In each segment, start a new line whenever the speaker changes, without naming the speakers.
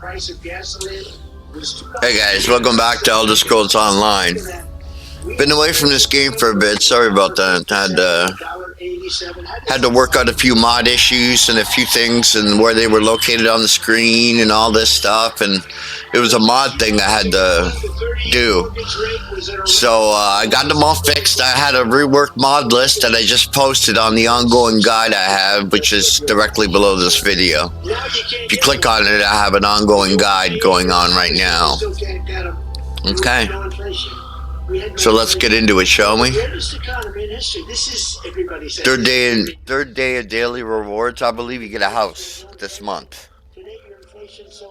Hey guys, welcome back to Elder Scrolls Online. Been away from this game for a bit. Sorry about that. Had to work out a few mod issues and a few things and where they were located on the screen and all this stuff. And it was a mod thing I had to do. So I got them all fixed. I had a reworked mod list that I just posted on the ongoing guide I have, which is directly below this video. If you click on it, I have an ongoing guide going on right now. Okay. So let's get into it, shall we? Third day of daily rewards. I believe you get a house this month.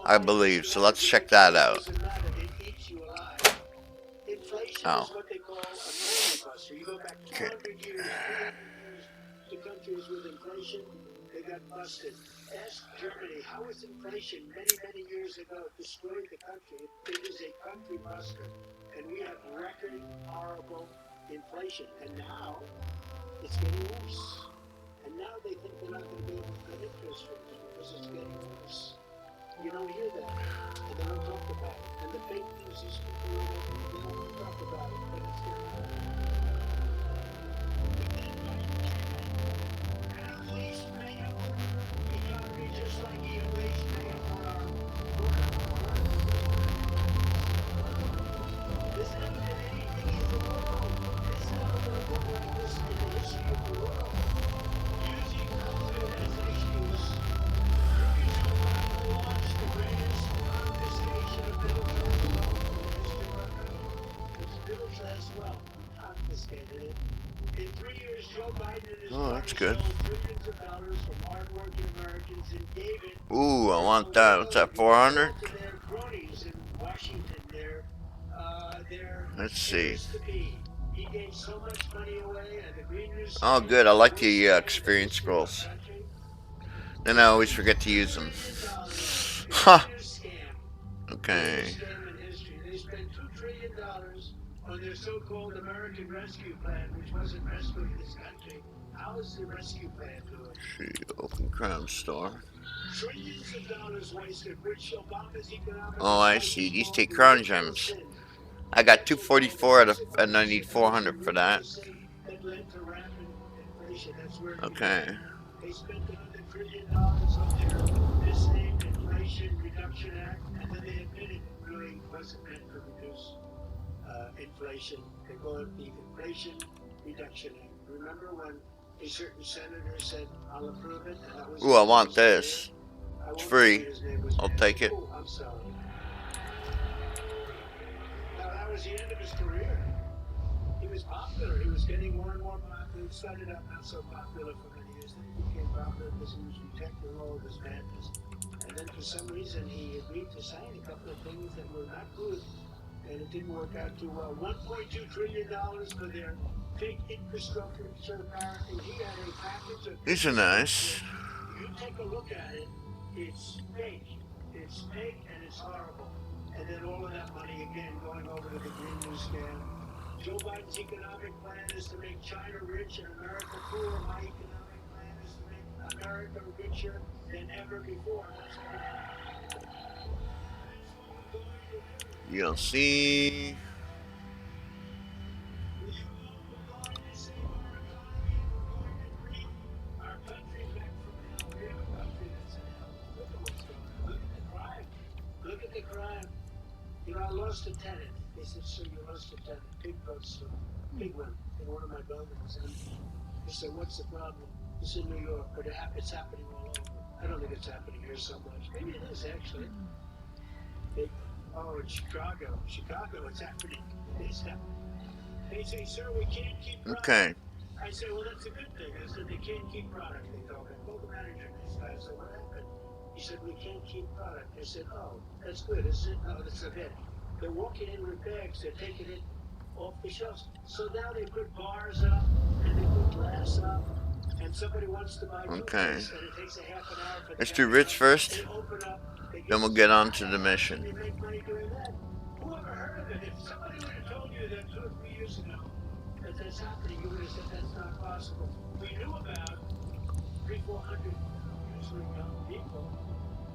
I believe. So let's check that out. Oh. Okay. Ask Germany, how was inflation many years ago destroyed the country? It is a country buster. And we have record horrible inflation. And now it's getting worse. And now they think they're not going to be able to get interest rates because it's getting worse. You don't hear that. And they don't talk about it. And the fake news is people don't talk about it. But it's getting worse. Oh, that's good. Ooh, I want that. What's that, 400? Let's see. Oh, good. I like the experience scrolls. Then I always forget to use them. Huh. Okay. On their so-called American rescue plan, which wasn't rescuing this country. How is the rescue plan doing? See, open crime store. Trillions of dollars wasted, which Obama's economic. Oh, I see. These take crown gems. I got 244 out of, and I need 400 for that. Okay. They spent another $1 trillion on their misnamed Inflation Reduction Act, and then they admitted it really wasn't meant to reduce inflation. They call it the Inflation Reduction Act. Remember when a certain senator said, "I'll approve it"? And that was. Ooh, I want this. It's free. I'll take it. I'm sorry. Now that was the end of his career. He was popular. He was getting more and more popular. He started out not so popular for many years. Then he became popular because he was rejecting all of his madness. And then for some reason he agreed to sign a couple of things that were not good. And it didn't work out too well. $1.2 trillion for their fake infrastructure. So apparently he had a package of. These are nice. You take a look at it. It's fake. It's fake and it's horrible. And then all of that money again going over to the Green New scam. Joe Biden's economic plan is to make China rich and America poor. My economic plan is to make America richer than ever before. You'll see. Look at the crime. You know, I lost a tenant. They said, "So you lost a tenant." Big bookstore. Big one in one of my buildings. And he said, "What's the problem?" It's in New York, but it's happening all over. I don't think it's happening here so much. Maybe it is actually. Oh, in Chicago. Chicago, it's happening. It's happening. They say, "Sir, we can't keep product." Okay. I said, "Well, that's a good thing." I said, "They can't keep product." They told me. I told the manager this. I said, "What happened?" He said, "We can't keep product." I said, "Oh, that's good, isn't it?" "No, that's a bit." They're walking in with bags. They're taking it off the shelves. So now they put bars up and they put glass up. And somebody wants to buy toothpaste, and it takes a half an hour for. Let's do Rich first. They open up. Then we'll get on to the mission. They make money doing that. Who ever heard of it? If somebody would have told you that 2 or 3 years ago that that's happening, you would have said that's not possible. We knew about 300-400 usually young people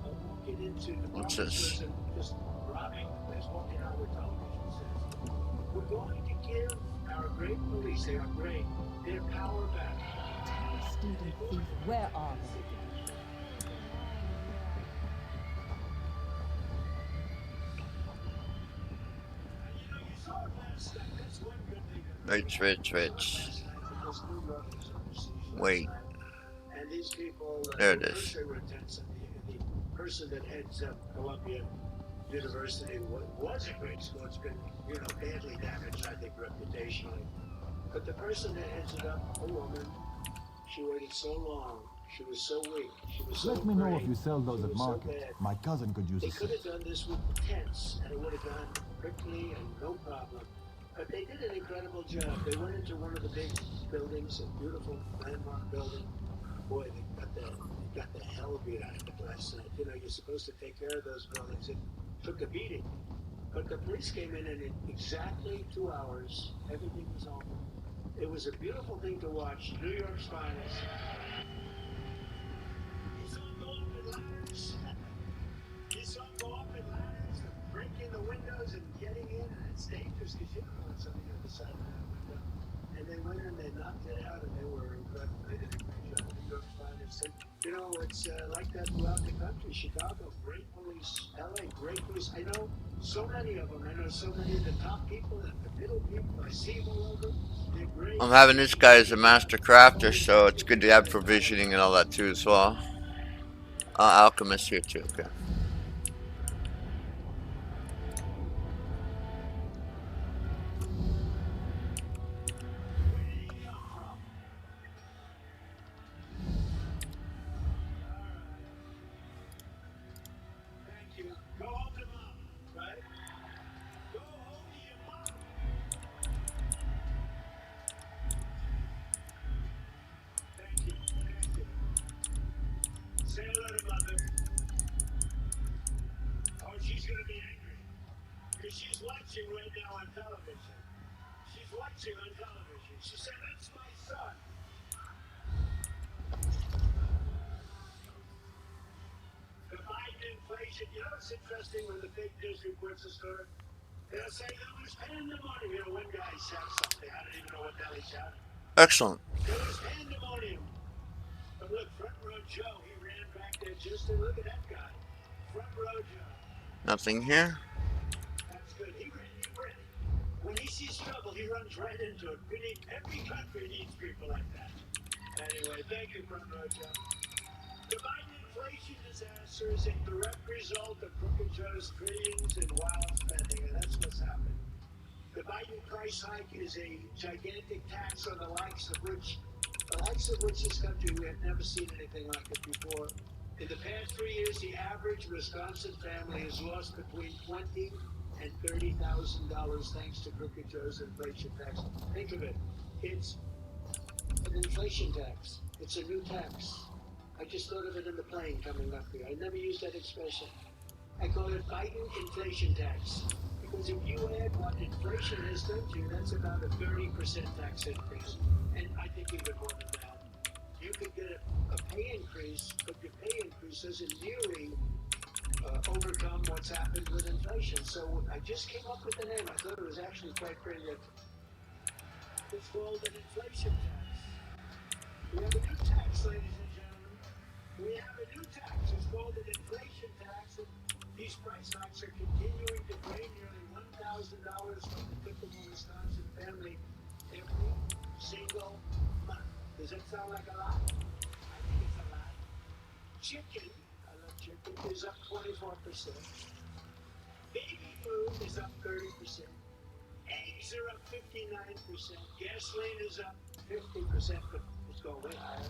walking breaking into
What's
department
this?
stores and just robbing the place, walking out with television sets. We're going to give our great police, they are great, their power back.
Student thief, where are they?
Rich. Wait.
And these people,
There it
first
is.
they were intense, and the person that heads up Columbia University was a great school. It's been, badly damaged, I think, reputationally. But the person that heads it up, a woman, she waited so long. She was so weak. She was so
Let me know
afraid.
if you sell those at
She was so
market.
bad.
My cousin could use
They
a
could
set.
have done this with tents, and it would have gone quickly and no problem. But they did an incredible job. They went into one of the big buildings, a beautiful landmark building. Boy, they got the hell beat out of it last night. You're supposed to take care of those buildings. It took a beating. But the police came in exactly 2 hours, everything was over. It was a beautiful thing to watch. New York's finest. You saw them go up in ladders. You saw them go up in ladders, breaking the windows and getting in, and it's dangerous because you don't know what's on the other side of that window. And they went in, they knocked it out, and they were incredible. They did a great job. New York's finest. And, it's like that throughout the country. Chicago, great police. LA, great police. I know so many of them. I know so many of the top people and the middle people. I see them all over. They're great.
I'm having this guy as a master crafter, so it's good to have provisioning and all that too as well. Alchemist here too, okay.
Thank you. Go home to mom, right? Go home to your mom. Thank you. Thank you. Say hello to mother. Oh, she's going to be angry. Because she's watching right now on television. She's watching on television. She said, that's my son. The Biden inflation. It's interesting when the fake news reports a story. They'll say there was pandemonium. One guy shouts something. I don't even know what the hell he shouted.
Excellent.
There was pandemonium. But look, front row Joe, he ran back there just to look at that guy. Front row Joe.
Nothing here.
That's good. He ran. When he sees trouble, he runs right into it. Every country needs people like that. Anyway, thank you, front row Joe. The Biden inflation disaster is a direct result of Crooked Joe's trillions and wild spending, and that's what's happened. The Biden price hike is a gigantic tax on the likes of which this country, we have never seen anything like it before. In the past 3 years, the average Wisconsin family has lost between $20,000 and $30,000 thanks to Crooked Joe's inflation tax. Think of it. It's an inflation tax. It's a new tax. I just thought of it in the plane coming up here. I never used that expression. I call it Biden inflation tax. Because if you add what inflation has done to you, that's about a 30% tax increase. And I think even more than that. You could get a pay increase, but your pay increase doesn't nearly overcome what's happened with inflation. So I just came up with the name. I thought it was actually quite brilliant. It's called an inflation tax. We have a new tax, ladies and gentlemen. We have a new tax. It's called an inflation tax. And these price hikes are continuing to drain nearly $1,000 from the typical Wisconsin family every single month. Does that sound like a lot? I think it's a lot. Chicken, I love chicken, is up 24%. Baby food is up 30%. Eggs are up 59%. Gasoline is up 50%, but it's going way higher.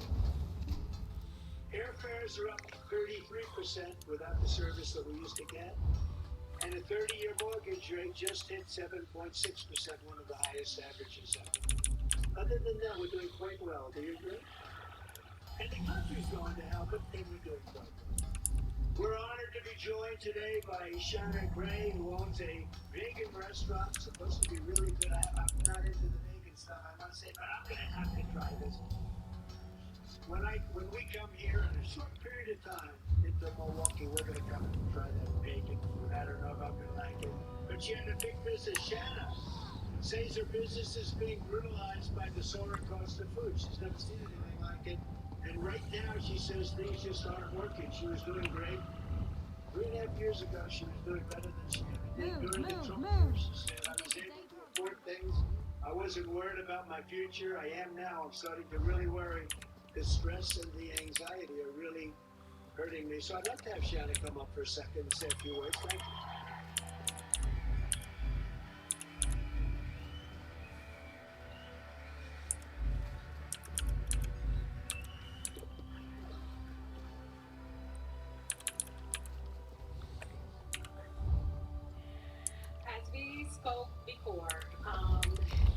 Airfares are up 33% without the service that we used to get. And a 30-year mortgage rate just hit 7.6%, one of the highest averages ever. Other than that, we're doing quite well. Do you agree? And the country's going to hell, but then we're doing quite well. We're honored to be joined today by Sharon Gray, who owns a vegan restaurant. It's supposed to be really good. I'm not into the vegan stuff, I must say, but I'm going to have to try this. when we come here in a short period of time into Milwaukee, we're gonna come and try that bacon food. I don't know if I'm gonna like it, but she had a big business. Shanna says her business is being brutalized by the soaring cost of food. She's never seen anything like it, and right now she says things just aren't working. She was doing great 3.5 years ago. She was doing better than she ever did during the Trump years. She said I was able to afford things. I wasn't worried about my future. I am now. I'm starting to really worry. The stress and the anxiety are really hurting me. So I'd like to have Shanna come up for a second and say a few words. Thank you.
As we spoke before,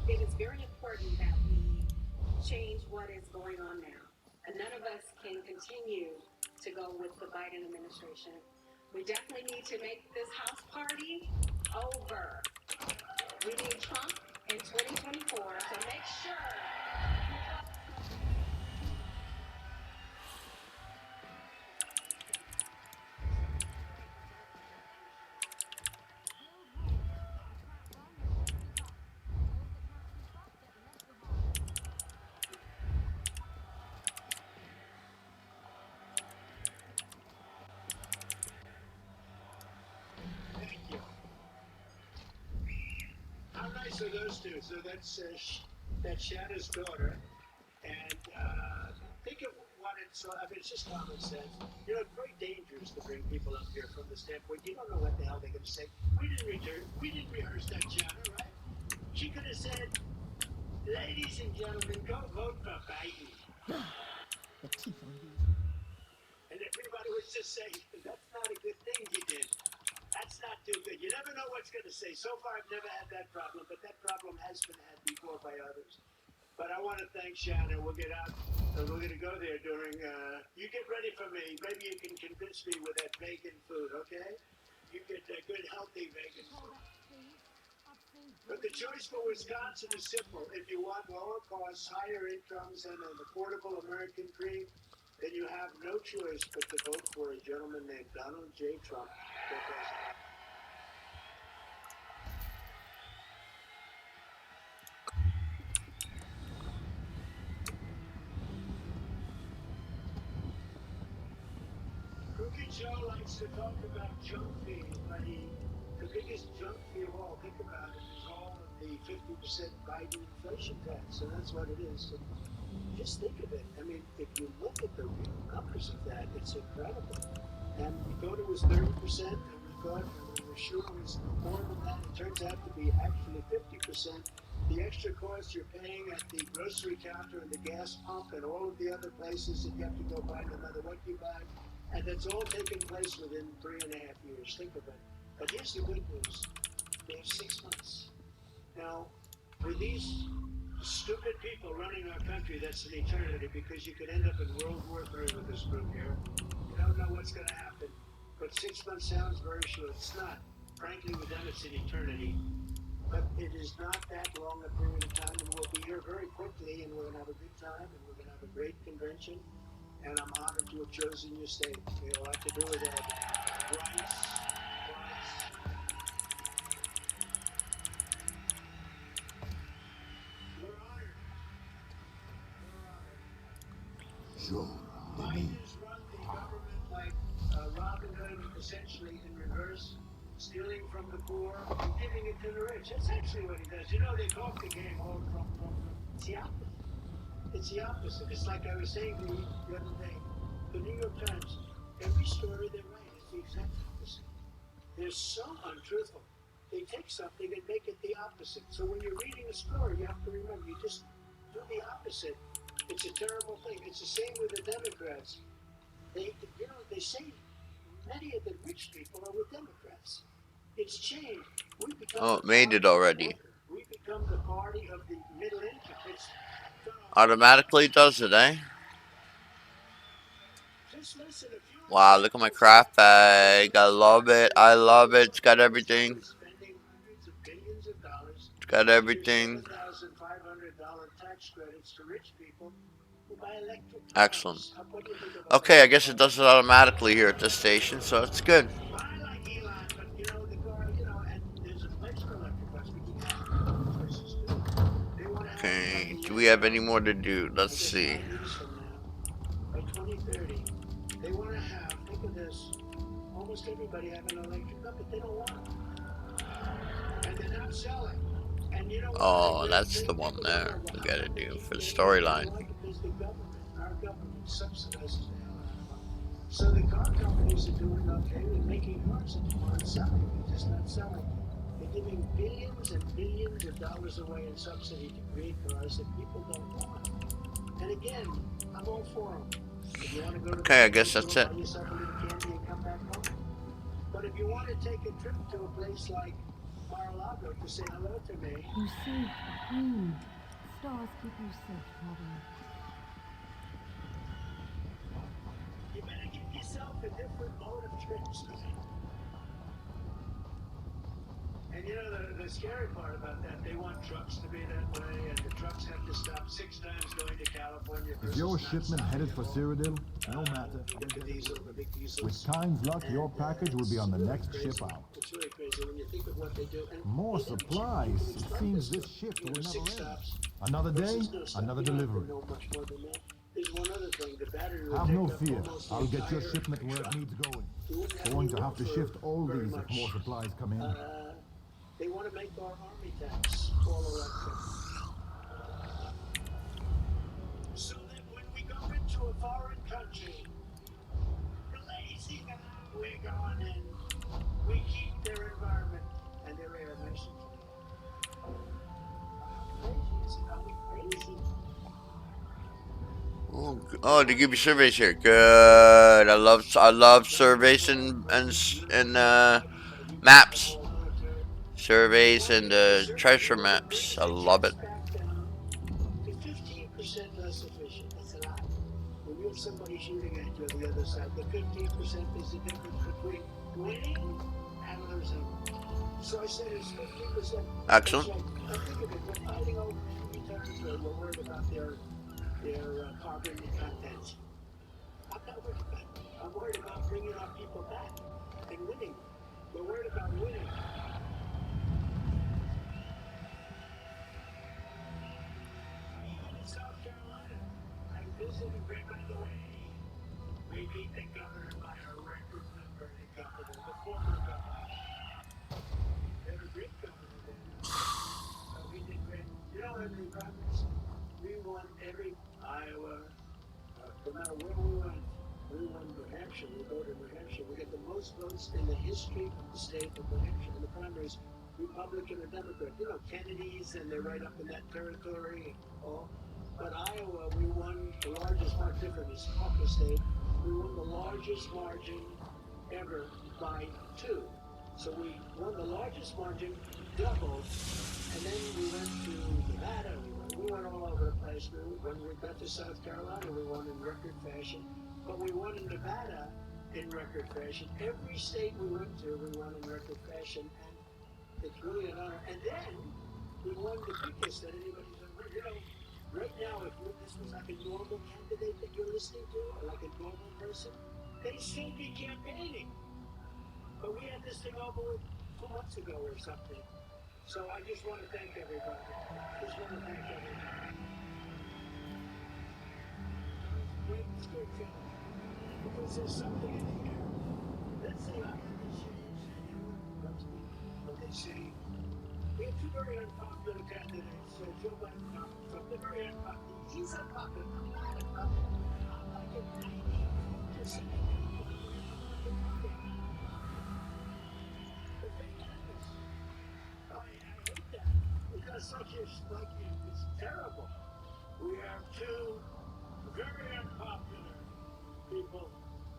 it is very important that we change what is going on now. And none of us can continue to go with the Biden administration. We definitely need to make this house party over. We need Trump in 2024, so make sure.
Thank you. How nice are those two? So that's Shanna's daughter. And think of what it's. I mean, it's just common sense. You know, it's very dangerous to bring people up here from the standpoint you don't know what the hell they're going to say. We didn't rehearse that, Shanna, right? She could have said, "Ladies and gentlemen, go vote for Biden,"
The teeth on you.
and everybody would just say, "That's not a good thing you did. That's not too good." You never know what's going to say. So far, I've never had that problem, but that problem has been had before by others. But I want to thank Shanna. We'll get out and we're going to go there during. You get ready for me. Maybe you can convince me with that vegan food, okay? You get that good, healthy vegan food. But the choice for Wisconsin is simple. If you want lower costs, higher incomes, and an affordable American dream, then you have no choice but to vote for a gentleman named Donald J. Trump for president. Crooked Joe likes to talk about junk fees, but the biggest junk fee of all, think about it, is all of the 50% Biden inflation tax, and that's what it is. So just think of it. I mean, if you look at the real numbers of that, it's incredible. And we thought it was 30%, and we were sure it was more than that. It turns out to be actually 50%. The extra cost you're paying at the grocery counter and the gas pump and all of the other places that you have to go buy no matter what you buy. And that's all taken place within 3.5 years. Think of it. But here's the good news. They have 6 months. Now, with these stupid people running our country, that's an eternity because you could end up in World War III with this group here. You don't know what's going to happen. But 6 months sounds very short. It's not. Frankly, with them, it's an eternity. But it is not that long a period of time, and we'll be here very quickly, and we're going to have a good time, and we're going to have a great convention. And I'm honored to have chosen your state. We have a lot to do with that. Rice. We're honored. Biden's run the government like Robin Hood, essentially in reverse, stealing from the poor and giving it to the rich. That's actually what he does. You know, they talk the game, oh, Trump. It's the opposite. It's the opposite. It's like I was saying to you the other day. The New York Times, every story they write is the exact opposite. They're so untruthful. They take something and make it the opposite. So when you're reading a story, you have to remember, you just do the opposite. It's a terrible thing. It's the same with the Democrats. They say many of the rich people are with Democrats. It's changed. We become
Oh, it made it already.
We become the party of the middle income. It's
Automatically does it, eh?
just listen.
Wow, look at my craft bag. I love it. I love it. It's got everything.
Spending hundreds of billions of dollars.
It's got everything.
$7,500 tax credits to rich people. Well, buy electric
Excellent.
cars. What do you think about
Okay, I guess it does it automatically here at this station, so it's good.
that? I like Elon, but you know, the car, you know, and there's a place for electric cars, but you can't choices too. They want to have a
Okay,
couple
do
years
we have
from
any more to do?
I
Let's
guess
see.
5 years from now, by 2030, they want to have, think of this, almost everybody have an electric car, but they don't want it. And they're not selling. And you know what? The
Oh,
great
that's
thing,
the one
think about
there
it,
we
how
gotta
come they
do
keep
for the
getting it? You know
storyline.
why? Because the government, our government subsidizes the hell out of them. So the car companies are doing okay with making cars that aren't selling. They're just not selling. They're giving billions and billions of dollars away in subsidy to create cars that people don't want. And again, I'm all for them. If you want to go to the
Okay, I guess
movies,
that's
go
it.
buy yourself a little candy and come back home. But if you want to take a trip to a place like Mar-a-Lago to say hello to me,
You saved the Queen. Stars keep you safe, brother.
you better give yourself a different mode of transit. And you know the scary part about that, they want trucks to be that way, and the trucks have to stop 6 times going to California
Is
versus
your
not
shipment
stopping
headed
at
for
all.
Cyrodiil? No matter.
You
We'll
get the
get it
diesel, the
working.
big diesels.
With kind's luck,
And
your package will
it's
be on the
really
next
crazy.
ship out.
It's really crazy when you think of what they do. And
More
they never check. You
supplies.
can
It
explain
seems
this
this
stuff.
shift
You
will
know,
never
6
end.
stops
Another day,
versus no stop.
another
You don't have to
delivery.
know much more than that. There's one other thing. The battery would
Have
take
no
up
fear.
almost the
I'll get your
entire
shipment where it
truck.
needs going.
You wouldn't have
Going
any
to
room
have to
for
shift all
very
these if
much.
more supplies come in.
They want to make our army tanks all electric. So that when we go into a foreign country, blazing out, we're going in. We keep their environment and their air nice and clean. How crazy is it? Are we crazy?
Oh, they give you surveys here. Good. I love surveys and maps. Surveys and treasure maps. I love it.
Back down to 15% less efficient. That's a lot. When you have somebody shooting at you on the other side, the 15% is the difference between winning and losing. So I said it's 15%.
Excellent.
Now think of it. We're fighting over enemy territory. We're worried about their carbon content. I'm not worried about it. I'm worried about bringing our people back and winning. We're worried about winning. Even in South Carolina, I visited right by the way. We beat the governor by a record number, the governor, the former governor. They had a great governor then. We did great. You know, in the province, we won every Iowa, no matter where we went. We won New Hampshire. We go to New Hampshire. We get the most votes in the history of the state of New Hampshire. In the primaries, Republican or Democrat. You know, Kennedys, and they're right up in that territory. All. But Iowa, we won the largest margin. Different. It's caucus state. We won the largest margin ever by 2. So we won the largest margin, doubled, and then we went to Nevada. We went all over the place. When we got to South Carolina, we won in record fashion. But we won in Nevada in record fashion. Every state we went to, we won in record fashion. And it's really an honor. And then we won the biggest that anybody's ever. You know, right now, if this was like a normal candidate that you're listening to, or like a normal person, they'd still be campaigning. But we had this thing over with 2 months ago or something. So I just want to thank everybody. Just want to thank everybody. It's good feeling. Because there's something in here. Let's say I have this but they say we have 2 very unpopular candidates. Joe Biden from the very unpopular. He's unpopular. I'm not unpopular. I'm like a 90% of people in the Republican Party. The fake candidates. I hate that. Because it's terrible. We have 2 very unpopular people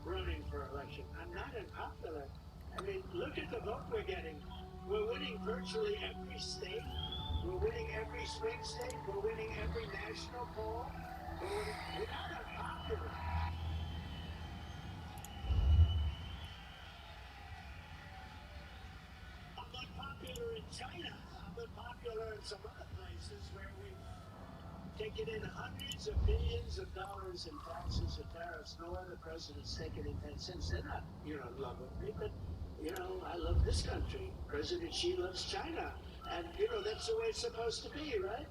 running for election. I'm not unpopular. I mean, look at the vote we're getting. We're winning virtually every state. We're winning every swing state. We're winning every national poll. We're not unpopular. I'm unpopular in China. I'm unpopular in some other places where we taking in hundreds of billions of dollars in taxes and tariffs. No other president's taken in 10 cents. They're not, in love with me, but, I love this country. President Xi loves China. And, that's the way it's supposed to be, right?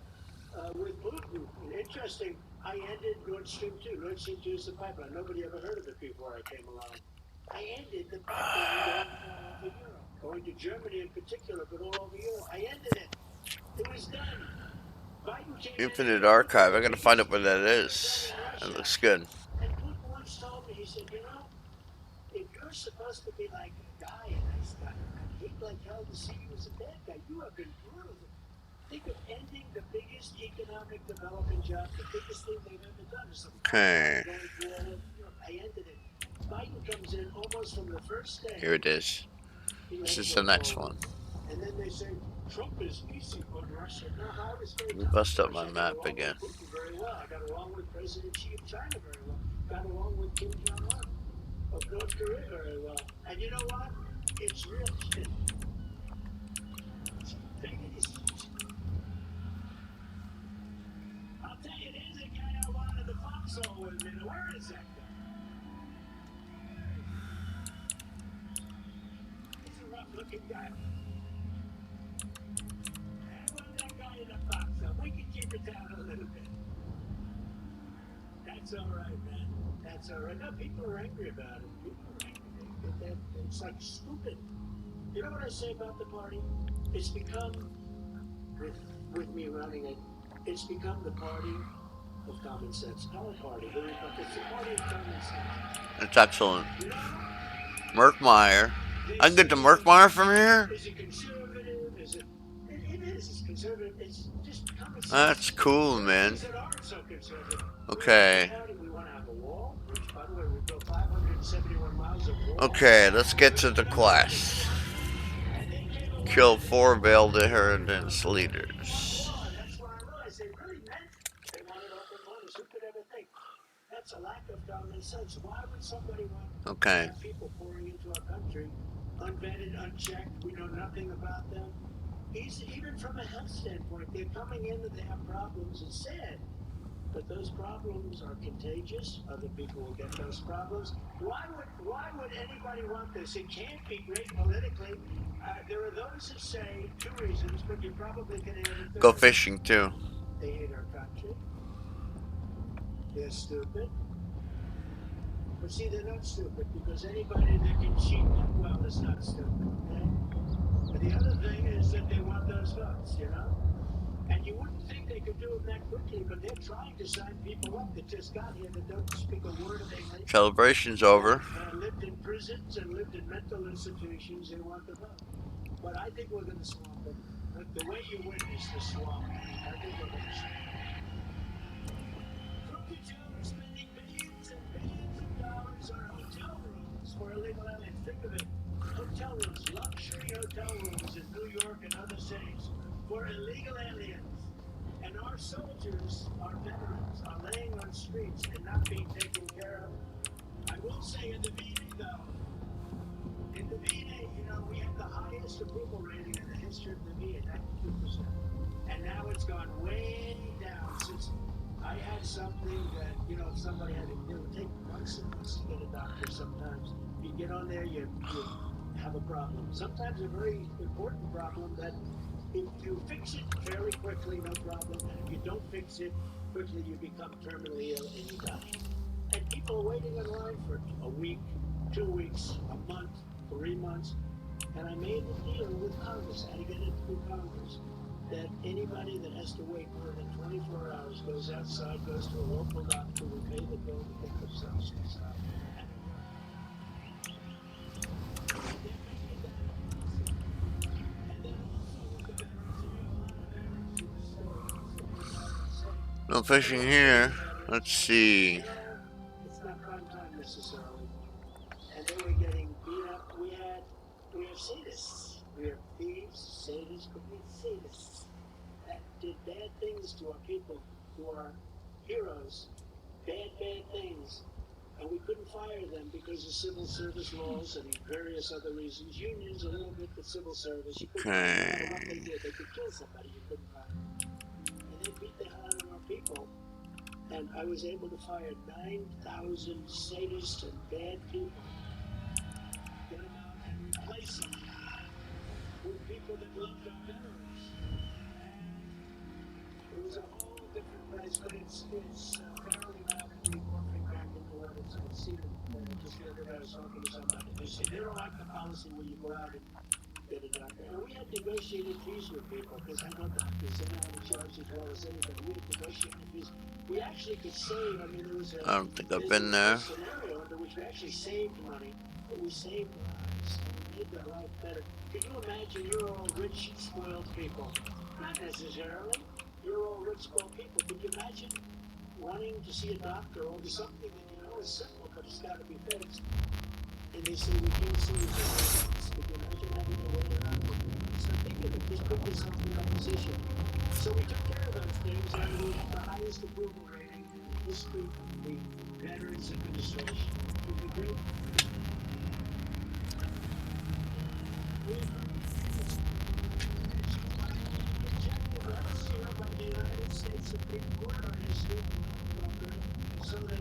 With Putin. Interesting. I ended Nord Stream 2. Nord Stream 2 is the pipeline. Nobody ever heard of it before I came along. I ended the pipeline going all over Europe, going to Germany in particular, but all over Europe. I ended it. It was done. Biden came in
Infinite
and put
Archive. I
the
gotta find
biggest
out where that
nuclear
is.
threat in
That
Russia.
looks good.
And Putin once told me, he said, if you're supposed to be like a guy, a nice guy, I'd hate like hell to see you as a bad guy. You have been brutal. Think of ending the biggest economic development job, the biggest thing they've ever done is the
Okay.
going through all of Europe. I ended it. Biden comes in almost from the first day.
Here it is.
He
This
had
is
to
the
go
next
forward.
one.
And then they say, Trump is easy on Russia. No, I was very
Let me
tough
bust
on
up
Russia.
my
I got
map
along
again.
with Putin very well. I got along with President Xi of China very well. Got along with Kim Jong-un of North Korea very well. And you know what? It's real shit. Take it easy. I'll tell you, there's a guy I wanted to foxhole with me. Where is that guy? He's a rough-looking guy. I want that guy in the foxhole. We can keep it down a little bit. That's all right, man. That's all right. No, people are angry about it. People are angry. It's like stupid. You know what I say about the party? It's become, with me running it, it's become the party of common sense. Our party, it's the party of common sense.
It's excellent.
You know,
Merkmeyer. I can get to Merkmeyer from here?
is it conservative? Is it? It is. It's conservative. It's just common sense.
That's cool, man.
Things that aren't so conservative.
Okay.
We want to have a wall, which, by the way, we built 571 miles of wall.
Okay, let's get to the quest. Kill 4 veiled inheritance leaders.
That's why I realized they really meant they wanted open borders. Who could ever think? That's a lack of common sense. Why would somebody want to have people pouring into our country, unvetted, unchecked? We know nothing about them. Even from a health standpoint, they're coming in and they have problems. It's sad. But those problems are contagious. Other people will get those problems. Why would anybody want this? It can't be great politically. There are those who say 2 reasons, but you probably can add a third.
Go fishing too.
They hate our country. They're stupid. But see, they're not stupid because anybody that can cheat that well is not stupid. Okay? But the other thing is that they want those votes, And you wouldn't think they could do it that quickly, but they're trying to sign people up that just got here that don't speak a word of English.
Celebration's over.
Lived in prisons and lived in mental institutions. They want the vote. But I think we're going to swamp them. The way you win is to swamp. I think we're going to swamp them. Crooked Joe is spending billions and billions of dollars on hotel rooms for illegal aliens. Think of it. Hotel rooms, luxury hotel rooms in New York and other cities for illegal aliens. And our soldiers, our veterans, are laying on streets and not being taken care of. I will say in the VA, though, in the VA, we have the highest approval rating in the history of the VA, 92%. And now it's gone way down since I had something that, if somebody had it would take months and months to get a doctor sometimes. You get on there, you have a problem. Sometimes a very important problem that if you fix it fairly quickly, no problem. And if you don't fix it quickly, you become terminally ill and you die. And people are waiting in line for a week, 2 weeks, a month, 3 months. And I made a deal with Congress. I had to get it through Congress. That anybody that has to wait more than 24 hours goes outside, goes to a local doctor, will pay the bill to get themselves inside.
No fishing here. Let's see.
It's not prime time necessarily. And they were getting beat up. We have sadists. We have thieves, sadists, but we have sadists that did bad things to our people who are heroes. Bad things. And we couldn't fire them because of civil service laws and various other reasons. Unions, a little bit, but civil service. You couldn't fire them. No matter what they did, they could kill somebody. You couldn't fire them. And they beat the hell out of our people. And I was able to fire 9,000 sadists and bad people, get them out and replace them with people that loved our veterans. It was a whole different place, but it's fairly rapidly morphing back into what it's conceived. Just the other day I was talking to somebody, they said they don't like the policy where you go out and get a doctor. And we had negotiated fees with people, because I know doctors, they know how to charge as well as anybody. We had negotiated fees. We actually could save, I mean, there was
I don't think I've been there.
a scenario under which we actually saved money, but we saved lives, and we made their life better. Can you imagine, you're all rich, spoiled people? Not necessarily. You're all rich, spoiled people. Can you imagine wanting to see a doctor over something that you know is simple, but it's got to be fixed? And they say, we can't see you. Can you imagine having to wait around? So think of it, just put yourself in that position. So we took care of those things, and we had the highest approval rating in the history of the Veterans Administration. Would you agree? By the United States Supreme Court on his so that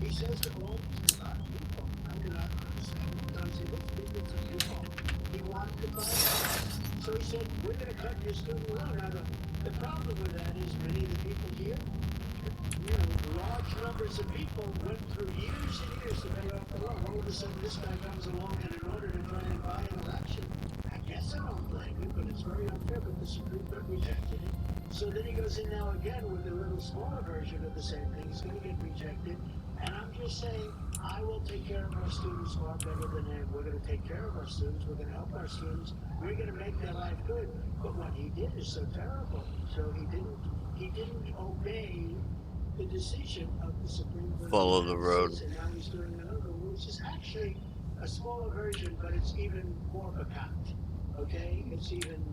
he says to all these people, I do not understand sometimes he looks millions of people. He wanted to buy it. So he said, we're going to cut your student loan. Now, the problem with that is many of the people here, large numbers of people went through years and years to pay off the loan. All of a sudden, this guy comes along and in order to try and buy an election, I guess I don't blame him, but it's very unfair, but the Supreme Court rejected it. So then he goes in now again with a little smaller version of the same thing. He's going to get rejected. And I'm just saying, I will take care of our students far better than him. We're going to take care of our students. We're going to help our students. We're going to make their life good. But what he did is so terrible. So he didn't obey the decision of the Supreme Court.
Follow the road.
And now he's doing another one, which is actually a smaller version, but it's even more packed. Okay? It's even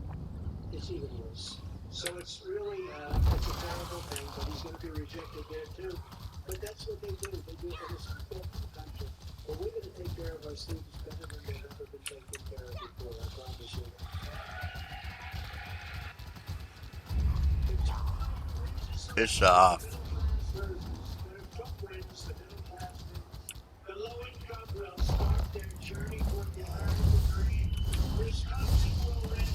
worse. So it's really, it's a terrible thing, but he's going to be rejected there too. But that's what they do. They do it for the support of the country. But we're going to take care of our students better than they've ever been taken care of before, I promise you.
Piss off.
The low-income will start their journey toward the American dream. Wisconsin will end.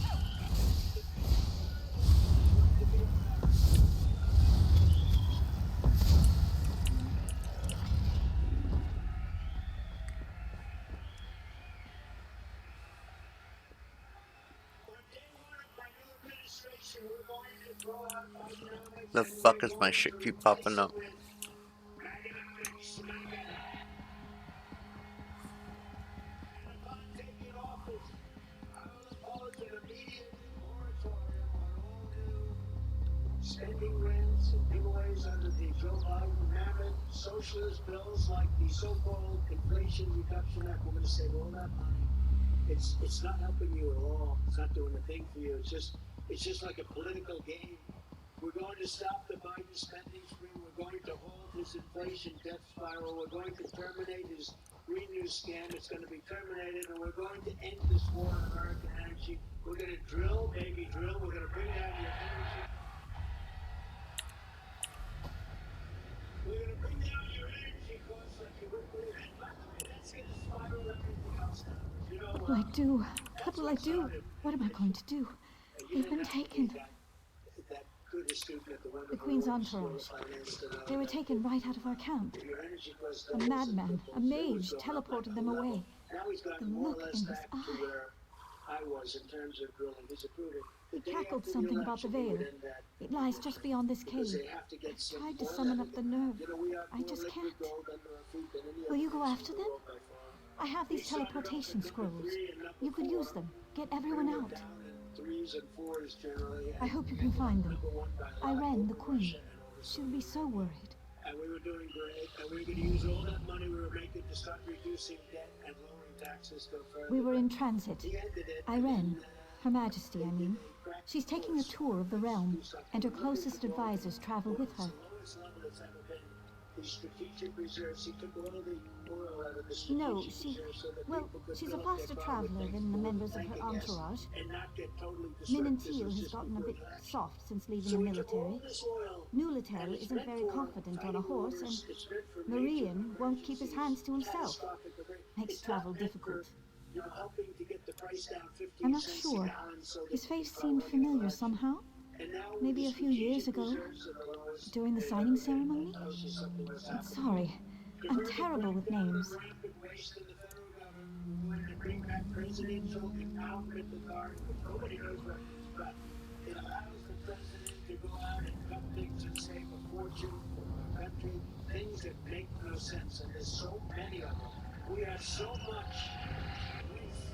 The fuck is my shit keep popping up?
Spending grants and giveaways under the Joe Biden mammoth socialist bills like the so-called Inflation Reduction Act. We're going to save all that money. It's not helping you at all. It's not doing a thing for you. It's just like a political game. We're going to stop the Biden spending spree. We're going to hold his inflation death spiral. We're going to terminate his Green New scam. It's going to be terminated, and we're going to end this war on American energy. We're going to drill, baby, drill. We're going to bring down your energy. We're going to bring down your energy costs like you wouldn't believe. And by the way, that's going to spiral everything else down. You know,
What will I do? What will I do? What am I going to do? They've been taken. The Queen's entourage. They were taken right out of our camp. A madman, a mage, teleported them away. The look in his eye. He cackled something about the veil. It lies just beyond this cave. I tried to summon up the nerve. I just can't. Will you go after them? I have these teleportation scrolls. You could use them. Get everyone out. I hope you can find them. Irene, the Queen. She'll be so worried.
And we were doing great, and we were going to use all that money we were making to start reducing debt and lowering taxes still further.
We were in transit. Irene, Her Majesty, I mean. She's taking a tour of the realm, and her closest advisors travel with her.
these strategic reserves. He took all the oil out of the
No,
strategic reserves so that
well,
people could
she's a
fill up
faster
their car with
traveler
things
than the
full of
members of her
bank gas
entourage.
and not get totally
Min and
distracted.
Teal
This was
has
just
gotten a
before
bit
the action.
soft since leaving
So
the
he took all
military.
this oil, and
Nulatel
it's
isn't
meant
very
for
confident on a
fighting
horse,
wars.
and
It's meant for
Marian
major
won't keep his hands to himself.
catastrophic event.
Makes
It's not
travel
meant
difficult.
for, helping to get the price down 15
I'm not
cents
sure.
a gallon so that
His
you can
face
follow
seemed
the
familiar
election.
somehow.
And now with
Maybe
the
a few years
strategic
ago,
reserves at the lowest,
during the
and
signing
everything
ceremony.
tells you something was
I'm
happening.
sorry.
To
I'm
further
terrible
crack
with
down on
names.
rampant waste in the federal government, we wanted to bring back presidential empowerment authority, which nobody knows what it is, but it allows the president to go out and cut things and save a fortune for our country, things that make no sense, and there's so many of them. We have so much waste.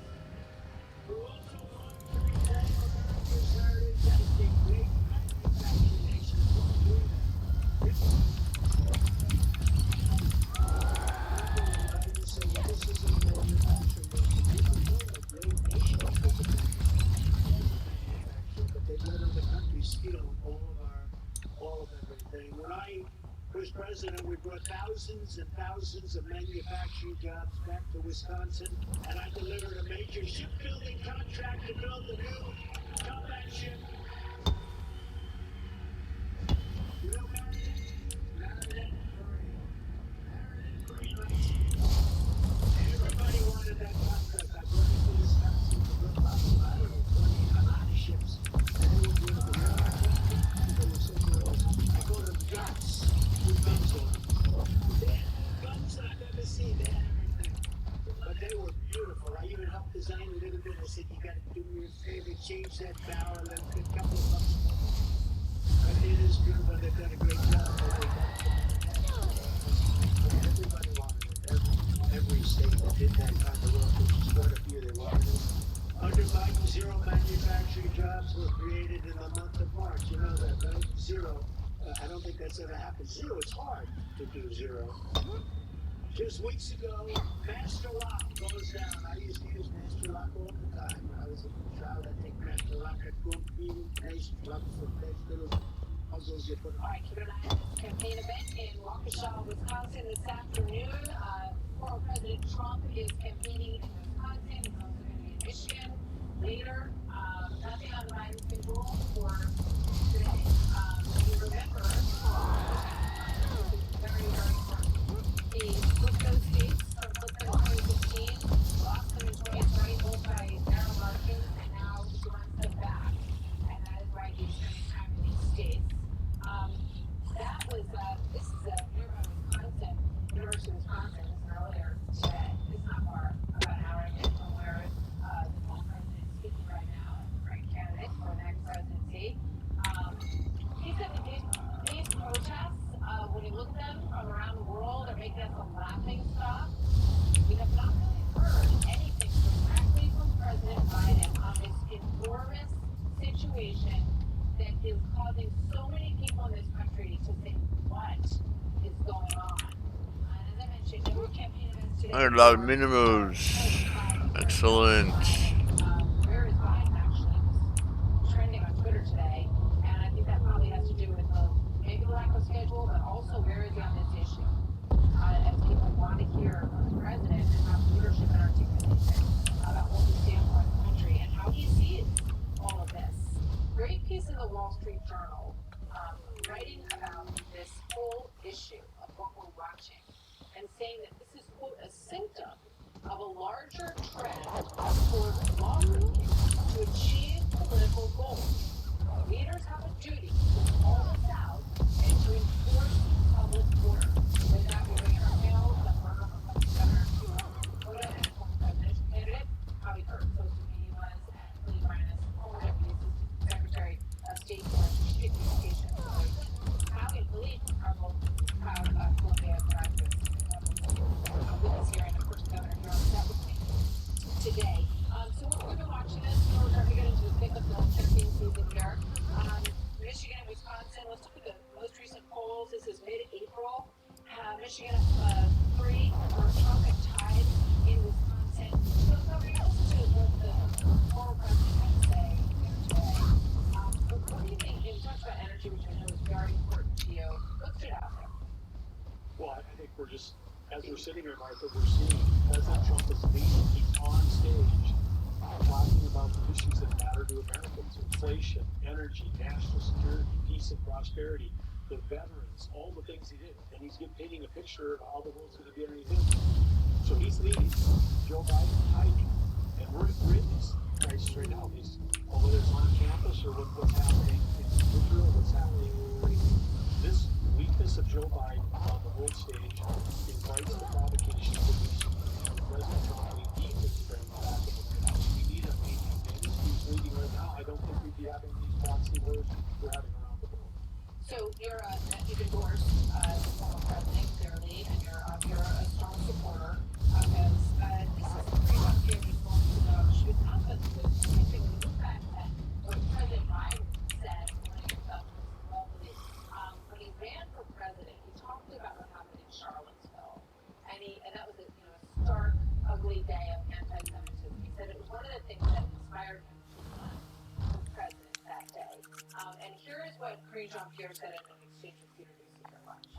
We also want to reclaim America's heritage as the great manufacturing nation. We're doing that. You say, well, this isn't a manufacturing nation. People know a great nation because of manufacturing, but they let other countries steal all of everything. When I was president, we brought thousands and thousands of manufacturing jobs back to Wisconsin, and I delivered a major shipbuilding contract to build a new combat ship. You know Maryland, everybody wanted that contract. I brought it to Wisconsin to build about, I don't know, 20, a lot of ships. And they were beautiful. You know what I called them? They were so gorgeous. I called them guts with guns on them. They had guns that I've never seen. They had everything. But they were beautiful. I even helped design a little bit. I said, you got to do me a favor, change that bow a little bit, a couple of bucks more. But it is beautiful. They've done a great job. Everybody wanted it. Every state that did that kind of work, which is quite a few, they wanted it. Under Biden, zero manufacturing jobs were created in the month of March. You know that, right? Zero. I don't think that's ever happened. Zero, it's hard to do zero. Just weeks ago, Master Lock goes down. I used to use Master Lock all the time. When I was in the trial, I'd take Master Lock, I'd go beat Master Lock for those little puzzles you put on.
All right, keep an eye on this campaign event in Waukesha, Wisconsin this afternoon. Former President Trump is campaigning in Wisconsin. He's also going to be in Michigan later. Nothing on the Biden schedule for today. You remember, very, very important. He flipped those states from flipping 2015, lost them in 2020, both by narrow margins, and now he wants them back. And that is why he's spending time in these states. That was, this is nearby Wisconsin, University of Wisconsin. This is earlier today. It's not far, about an hour and a half from where the former president is speaking right now, the right candidate for the next presidency. He said that these protests, when you look at them from around the world, are making us a laughing stock. We have not really heard anything directly from President Biden on this enormous situation that is causing so many people in this country to think, what is going on? As I mentioned, there were campaign events today.
A lot of minimums. Excellent.
Where is Biden actually was trending on Twitter today, and I think that probably has to do with maybe the lack of schedule, but also where is he on this issue? As people want to hear from the president and have leadership and articulation about what we stand for in the country and how he sees all of this. Great piece in the Wall Street Journal writing about this whole issue of what we're watching and saying that this is, quote, a symptom of a larger trend towards lawbreaking to achieve political goals. Leaders have a duty to call this out and to enforce public order. With that, we bring in our panel, the former Governor Dakota and former presidential candidate, Howie Kurtz, social media was, and Lee Rhinus, former Deputy Assistant Secretary of State for Strategic Communications. Howie and Lee are both proud Columbia graduates. With us here, and of course, the governor here on set with me today. So we've been watching this. We're starting to get into the thick of the campaign season here. Michigan and Wisconsin. Let's look at the most recent polls. This is mid-April. Michigan 3 for Trump and tied in Wisconsin. So, Governor, let's listen to what the former president had to say here today. What do you think? You talked about energy, which I know is very important to you. What stood out there?
sitting here, Martha, we're seeing President Trump is leading. He's on stage talking about the issues that matter to Americans: inflation, energy, national security, peace and prosperity, the veterans, all the things he did. And he's painting a picture of how the world's going to be underneath him. So he's leading. Joe Biden hiding. And we're in this crisis right now. Whether it's on campus or what's happening in Israel, what's happening in Ukraine, this weakness of Joe Biden on the world stage invites the provocation that we see. And President Trump, we need to bring back in the White House. We need him leading. And if he's leading right now, I don't think we'd be having these proxy wars we're having around the world.
So you've endorsed former president clearly, and you're a strong supporter of his. This is pretty much Jamie's moments ago. She was up with something when you look at what President Biden said when he felt lovely. When he ran for president, he talked about what happened in Charlottesville, and that was a stark, ugly day of anti-Semitism. He said it was one of the things that inspired him to run for president that day. And here is what Karine Jean-Pierre said in an exchange with Peter Doocy for lunch.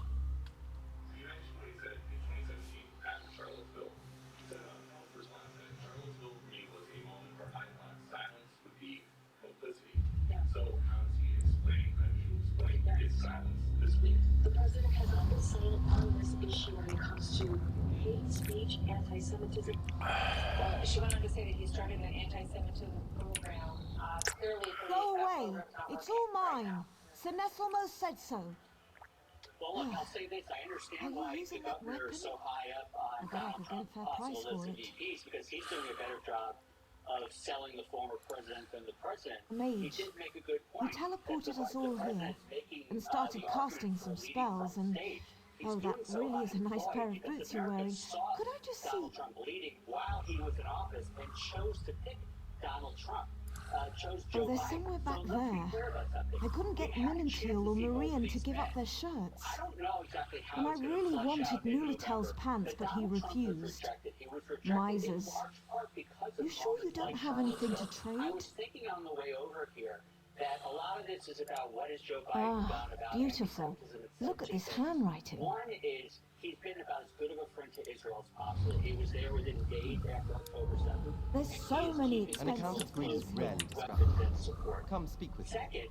You mentioned what he said in 2017 after Charlottesville. He said on the first line that Charlottesville for me was a moment where I thought silence would be complicity.
Yeah.
So how does he explain his silence this week?
The president has not been silent on this issue when it comes to hate speech, anti-Semitism.
Well, she went on to say that he started an anti-Semitism program. Clearly,
Go away. It's all mine. Siness almost said so.
Well, look, I'll say this. I understand
Are
why
you
the
using that
governor is so
weapon?
high up on
I bet I
Donald
could get a
Trump's
fair price
possible
for
list of
it.
VPs because he's doing a better job of selling the former president than the president. He
Mage.
did make a good
He
point.
teleported
that
us all
the
here
president's making,
and started
the
casting
argument
some
for leading
spells
from
and...
stage. He's
Oh, that
doing so
really is a nice pair of
unemployed
boots
because
you're wearing.
Americans saw
Could I just see...
Donald Trump leading while he was in office and chose to pick Donald Trump. Chose Joe
Oh, there's
Biden.
somewhere back
So let's be
there.
clear about something.
I couldn't get
We had a
Minantil
chance
or
to see both
Marian to
these
give up
men.
their shirts.
I don't know exactly how
And I
it's gonna
really
flesh
wanted
out in
Nulitel's
November,
pants, but he
Donald Trump was
refused.
rejected. He was rejected in
Misers.
large part because of
You sure you
moments
don't
like
have anything to
Charlottesville. I
trade?
was thinking on the way over here that a lot of this is about what has Joe Biden done
Ah,
about
beautiful.
anti-Semitism and
Look at this
Semitism.
handwriting.
One is he's been about as good of a friend to Israel as possible. He was there within days after October 7th.
There's
and
so
he is
many
keeping
An account
expensive
of green is
things
rarely
here.
distracting.
weapons and support.
Come speak with me.
Second,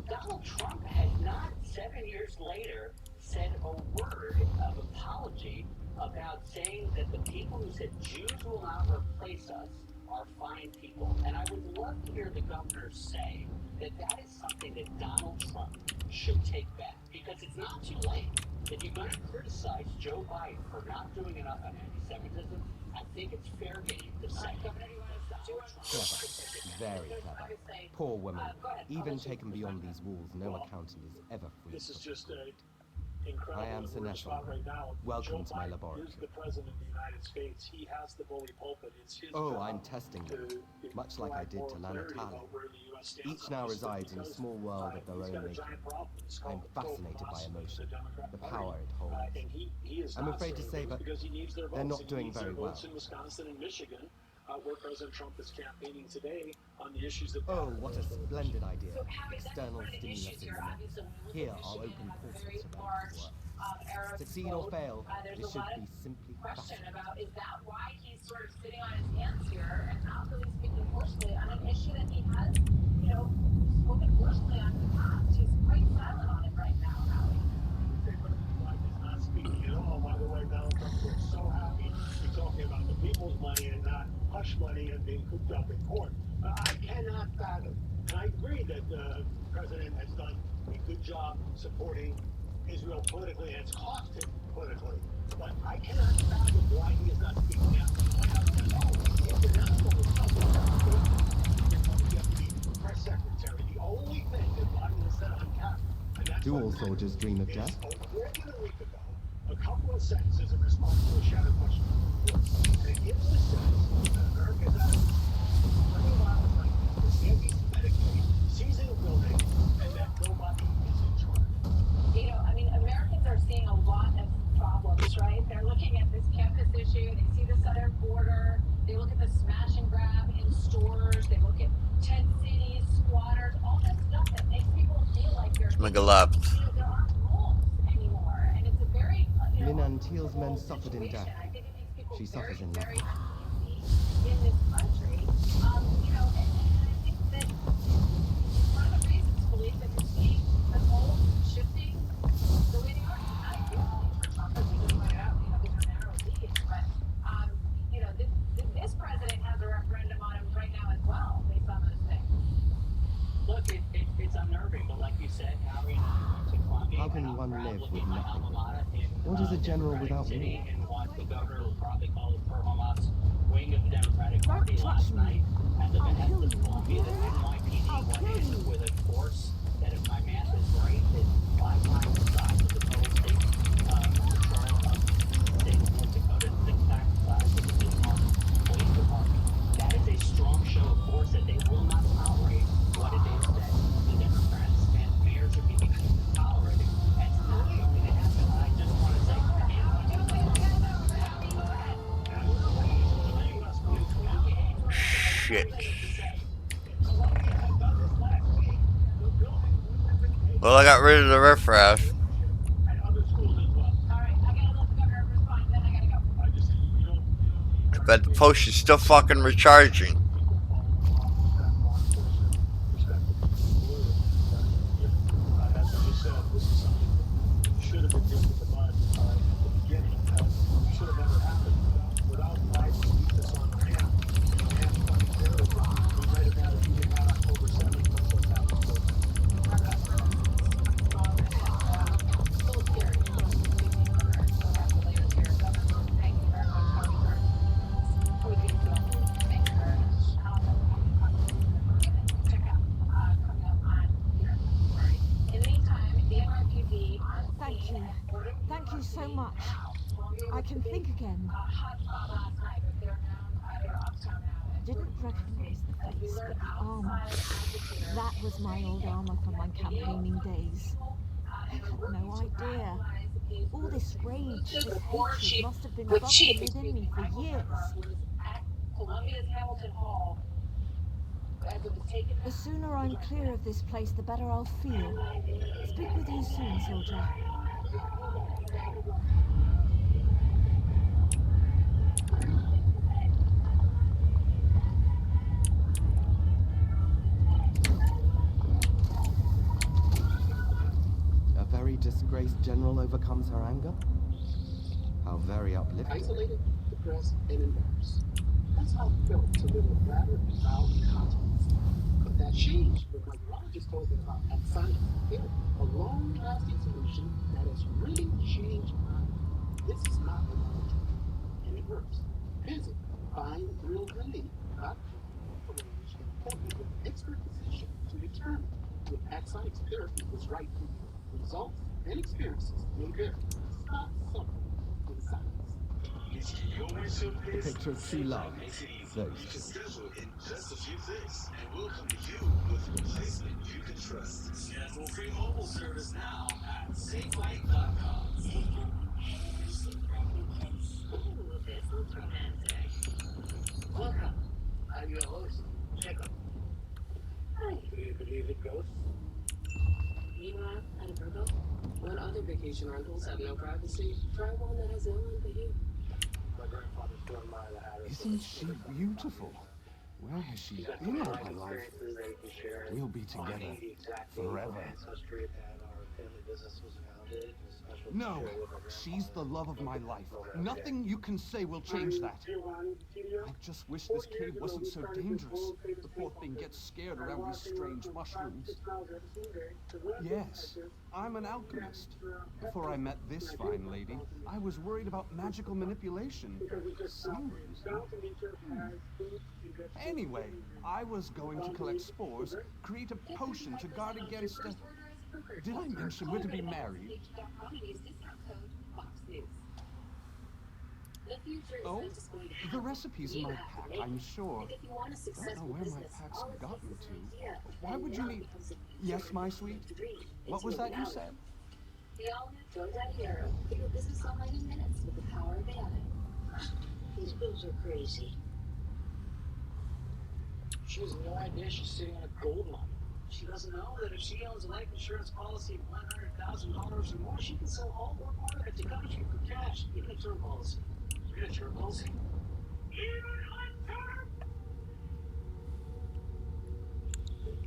Donald Trump has not 7 years later said a word of apology about saying that the people who said Jews will not replace us are fine people. And I would love to hear the governor say that that is something that Donald Trump should take back. Because it's not too late. If you're going to criticize Joe Biden for not doing enough on anti-Semitism, I think it's fair game to say that Donald Trump
Clever. Very clever. Poor woman. Even taken beyond these walls, no accountant is ever free.
This is just a incredible.
I am
We're in a
Sinestro.
spot right now.
Welcome
Joe
to my
Biden
laboratory.
is the president of the United States. He has the bully pulpit. It's his
Oh,
job
I'm testing them,
to
much like I
provide
did
more
to
clarity
Lana
about where the US stands
Each
on
now
this,
resides in a
because,
small world of their
he's
own
got a
making.
giant problem. It's
I'm
called
fascinated by
pro-philosophy
emotion,
of the Democrat
the
Party.
power it holds.
And he is
I'm
not
afraid to
serving
say,
votes
but
because he needs their
they're
votes.
not
And he
doing
needs their
very well.
votes in Wisconsin and Michigan, where President Trump is campaigning today on the issues that
Oh,
matter
what a
most to the
splendid idea.
So, Harry, that's
External
one of the
stimulus
issues
in
here.
the mix.
Obviously, when you look
Here
at
are
Michigan,
open
it has a
portals
very
to that
large
work.
Arab
Succeed or
vote.
fail,
There's
this
a
should
lot
be
of
simply
question
fascinating.
about, is that why he's sort of sitting on his hands here and not really speaking forcefully on an issue that he has, spoken forcefully on in the past? He's quite silent on it right now, Howie.
Biden is not speaking at all. By the way, Donald Trump looks so happy to be talking about the people's money and not hush money and being cooped up in court. I cannot fathom, and I agree that the president has done a good job supporting Israel politically, and it's cost him politically. But I cannot fathom why he is not speaking out. International is something you have to be press secretary. The only thing that Biden has said on camera, and that's
Do
what
all
matters,
soldiers dream of
is
death?
more than a week ago, a couple of sentences in response to a shadow question. And it gives the sense that America's at running violence like this anti-Semitic hate, seizing a building, and that nobody is in charge.
Americans are seeing a lot of problems, right? They're looking at this campus issue, they see the southern border, they look at the smash and grab in stores, they look at tent cities, squatters, all this stuff that makes people feel like
Make a left.
there aren't rules anymore. And it's a very,
Minan Teal's men suffered in death. She suffers in love.
In this country, you know, and I think that one of the reasons, believe that you're seeing the polls shifting the way they are. I do believe for Trump, as we just pointed out, you know, these are narrow leads, but you know, this president has a referendum on him right now as well, based on those things.
Look, it's unnerving, but like you said, Harry and I went to Columbia.
How can one live with nothing? What is a general without war?
And what the governor will probably call the pro-Hamas wing of the Democratic
Don't
Party
touch
last
me.
night at the
I'll
behest
kill
of
you.
Columbia, the NYPD
I'll
went
kill
in
you.
with a force that, if my math is right, is 5 times the size of the total state patrol of the state of North Dakota, 6 times the size of the Bismarck Police Department. That is a strong show of force that they will not tolerate what it is that the Democrats and mayors are being tolerating. It's not something that happens. And I just want to say,
How we doing, Heather? Happy, go ahead.
Shit.
Columbia had done this last week. The building wouldn't have been taken.
Well, I got rid of the riffraff.
And other schools as well.
All right, I gotta let the governor respond, then I gotta go.
I just, you don't
But the post is still fucking recharging.
people follow the law that law enforcement perspective. As I just said, this is something that should have been nipped in the bud at the beginning. Should have never happened. Without Biden to keep this on ramp, and ramp 22, we might have had even had October 7th, much less happened.
Still scary. So that's the latest here. Governor, thank you very much. How we turn. How we get to thank you very much. Check out coming up on here. Right. In the meantime, the NYPD on
Thank you. Thank you so much. I can think again.
hotspot last night, but they're down, they're uptown now.
Didn't recognize the face, but the armor. That was my old armor from my campaigning days. I had no idea. All this rage, this hatred must have been bubbling within me for years.
At Columbia's Hamilton Hall, as it was taken.
The sooner I'm clear of this place, the better I'll feel. Speak with you soon, soldier.
A very disgraced general overcomes her anger? How very uplifting.
Isolated, depressed, and embarrassed. That's how it felt to live with rather proud continents. But that changed when my urologist told me about Alzheimer's, a long-lasting solution that has really changed my life. This is not a knowledge, and it works. Visit findrealrelief.com for arrange an appointment with an expert physician to determine if axonics therapy is right for you. Results and experiences may vary. Stop suffering in silence.
The picture of true love. Those two.
Schedule in just a few clicks, and we'll come to you with a replacement you can trust. Schedule free mobile service now at safelight.com.
Ooh, this looks romantic.
Welcome. I'm your host, Jacob.
Hi.
Do you believe in ghosts?
Meanwhile, at a Virgo, when other vacation rentals have no privacy, try one that has no one but you.
My grandfather still admired the Harris.
Isn't she beautiful? Where has she been all her life? We'll be together forever. No, she's the love of my life. Nothing you can say will change that. I just wish this cave wasn't so dangerous. The poor thing gets scared around these strange mushrooms. Yes, I'm an alchemist. Before I met this fine lady, I was worried about magical manipulation for some reason. Anyway, I was going to collect spores, create a potion to guard against a... Did I mention we're to be married? Oh, the recipe's in my pack, I'm sure. I don't know where my pack's gotten to. Why would you need... Yes, my sweet? What was that you said?
The all-new Joyride Hero. Your business online in minutes with the power of AI.
These bills are crazy. She has no idea she's sitting on a gold mine.
She doesn't know that if she owns a life insurance policy of $100,000 or more, she can sell all or part of it to cover you for cash, even a term policy. Read a term policy?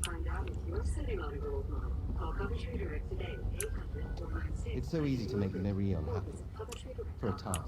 Find out if you're sitting on a gold mine. Call Coventry Direct today, 800-496.
It's so easy to make Miriam happy. For a time.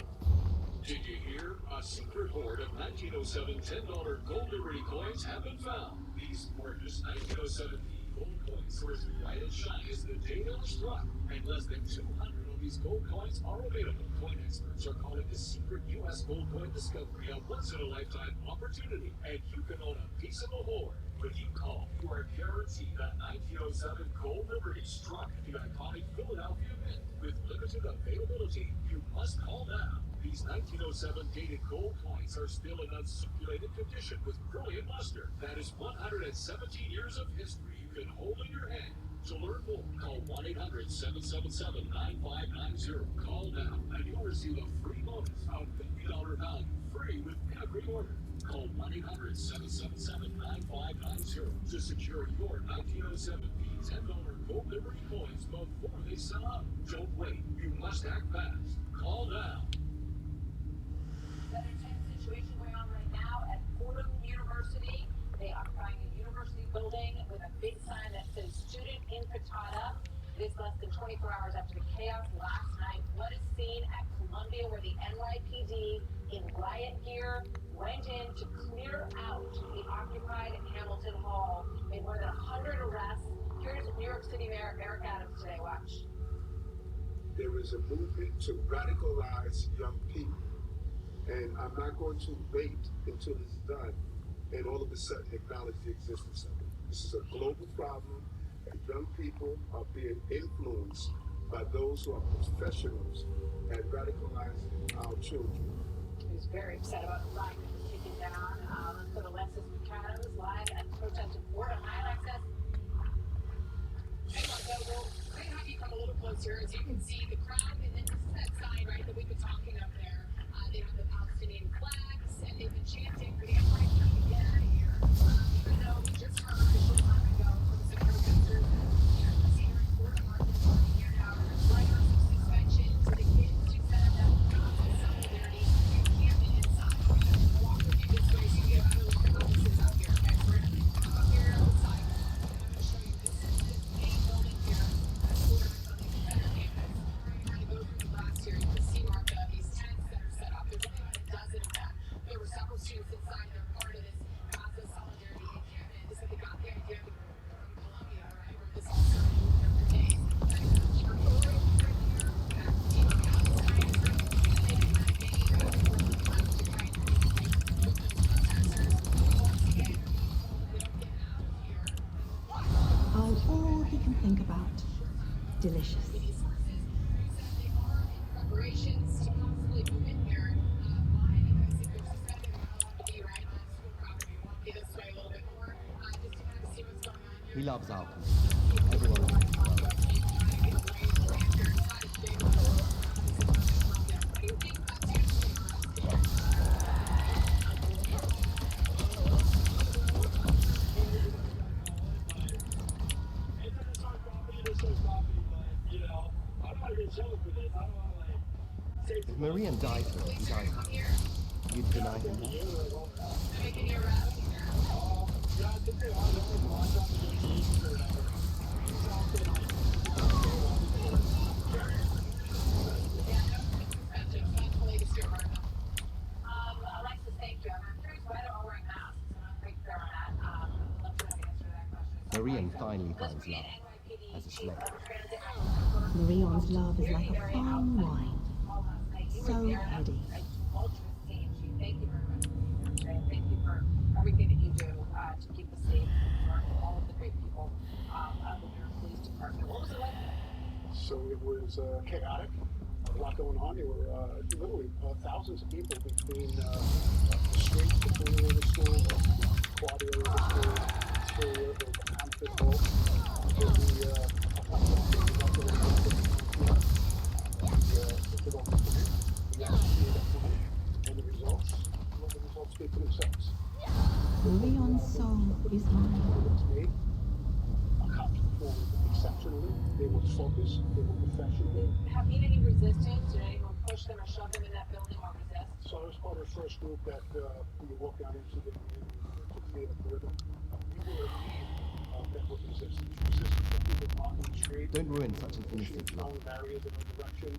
Did you hear? A secret hoard of 1907 $10 gold Liberty coins have been found. These gorgeous 1907 gold coins were as bright and shiny as the day they were struck, and less than 200 of these gold coins are available. Coin experts are calling the secret U.S. gold coin discovery a once-in-a-lifetime opportunity, and you can own a piece of the hoard. When you call, you are guaranteed a 1907 gold Liberty struck the iconic Philadelphia Mint. With limited availability, you must call now. These 1907 dated gold coins are still in uncirculated condition with brilliant luster. That is 117 years of history you can hold in your hand. To learn more, call 1-800-777-9590. Call now and you'll receive a free bonus of $50 value free with every order. Call 1-800-777-9590 to secure your 1907 $10 gold Liberty coins before they sell out. Don't wait. You must act fast. Call now.
That intense situation going on right now at Fordham University. They are occupying a university building with a big sign that says student intifada. It is less than 24 hours after the chaos last night. What is seen at Columbia, where the NYPD in riot gear went in to clear out the occupied Hamilton Hall, made more than 100 arrests. Here's New York City Mayor Eric Adams today. Watch.
There is a movement to radicalize young people. And I'm not going to wait until it's done and all of a sudden acknowledge the existence of it. This is a global problem, and young people are being influenced by those who are professionals at radicalizing our children.
He's very upset about the riot that was taken down. Let's go to Alexis McAdams live at the protest in Fordham. Hi, Alexis.
Hey, Marco, we'll have you come a little closer. As you can see, the crowd, and then this is that sign, right, that we've been talking up there. They have the Palestinian flags, and they've been chanting for the NYPD to get out of here. Even though we just heard a short time ago from some protesters that the senior Fordham are being here now. Letters of suspension to the kids who said that solidarity, you can't be inside. Walk with you this way so you get out of the offices out here. Okay, we're going to up here outside. I'm going to show you this is the main building here at Fordham on the Confederate campus. We're going to go through the glass here. You can see, Martha, these tents that are set up. There's only about a dozen of them. There were several students inside. They're part of this Gaza solidarity encampment. This is the got the idea from Columbia, right? Where this all started for days. And it's a church right here. Back to the Palestine group. And they didn't have any to try and put those protesters all together. They don't get out of here.
All he can think about. Delicious.
Preparations to possibly move in here. Why? Because if they're suspended, they're not allowed to be right on school property. We want to be this way a little bit more. Just to kind of see what's going on here.
He loves Alcanist. Everyone loves him. If Marian died for it, he died happy. You'd deny him that?
Alexis, thank you. I'm curious why they're all wearing masks. I'm not quite clear on that. Let's try to answer that question.
Marian finally finds love as a slave.
Marion's love is like a fine wine. So heady.
Thank you very much. Thank you for everything that you do to keep us safe and for all of the great people of the New York Police Department. What was it like?
So it was chaotic, a lot going on. There were literally thousands of people between the streets, the corner of the school, quad area of the school, exterior of the Hampton Hall, and the results speak for themselves.
Marion's soul is mine.
performed exceptionally. They were focused. They were professional.
Have you any resistance? Did anyone push them or shove them in that building or resist?
So I was part of the first group that we walked down into the clear the perimeter. We were immune that was resistance. Resistance from people blocking the street.
Don't ruin such an
pushing,
innocent
throwing
love.
barriers in our direction.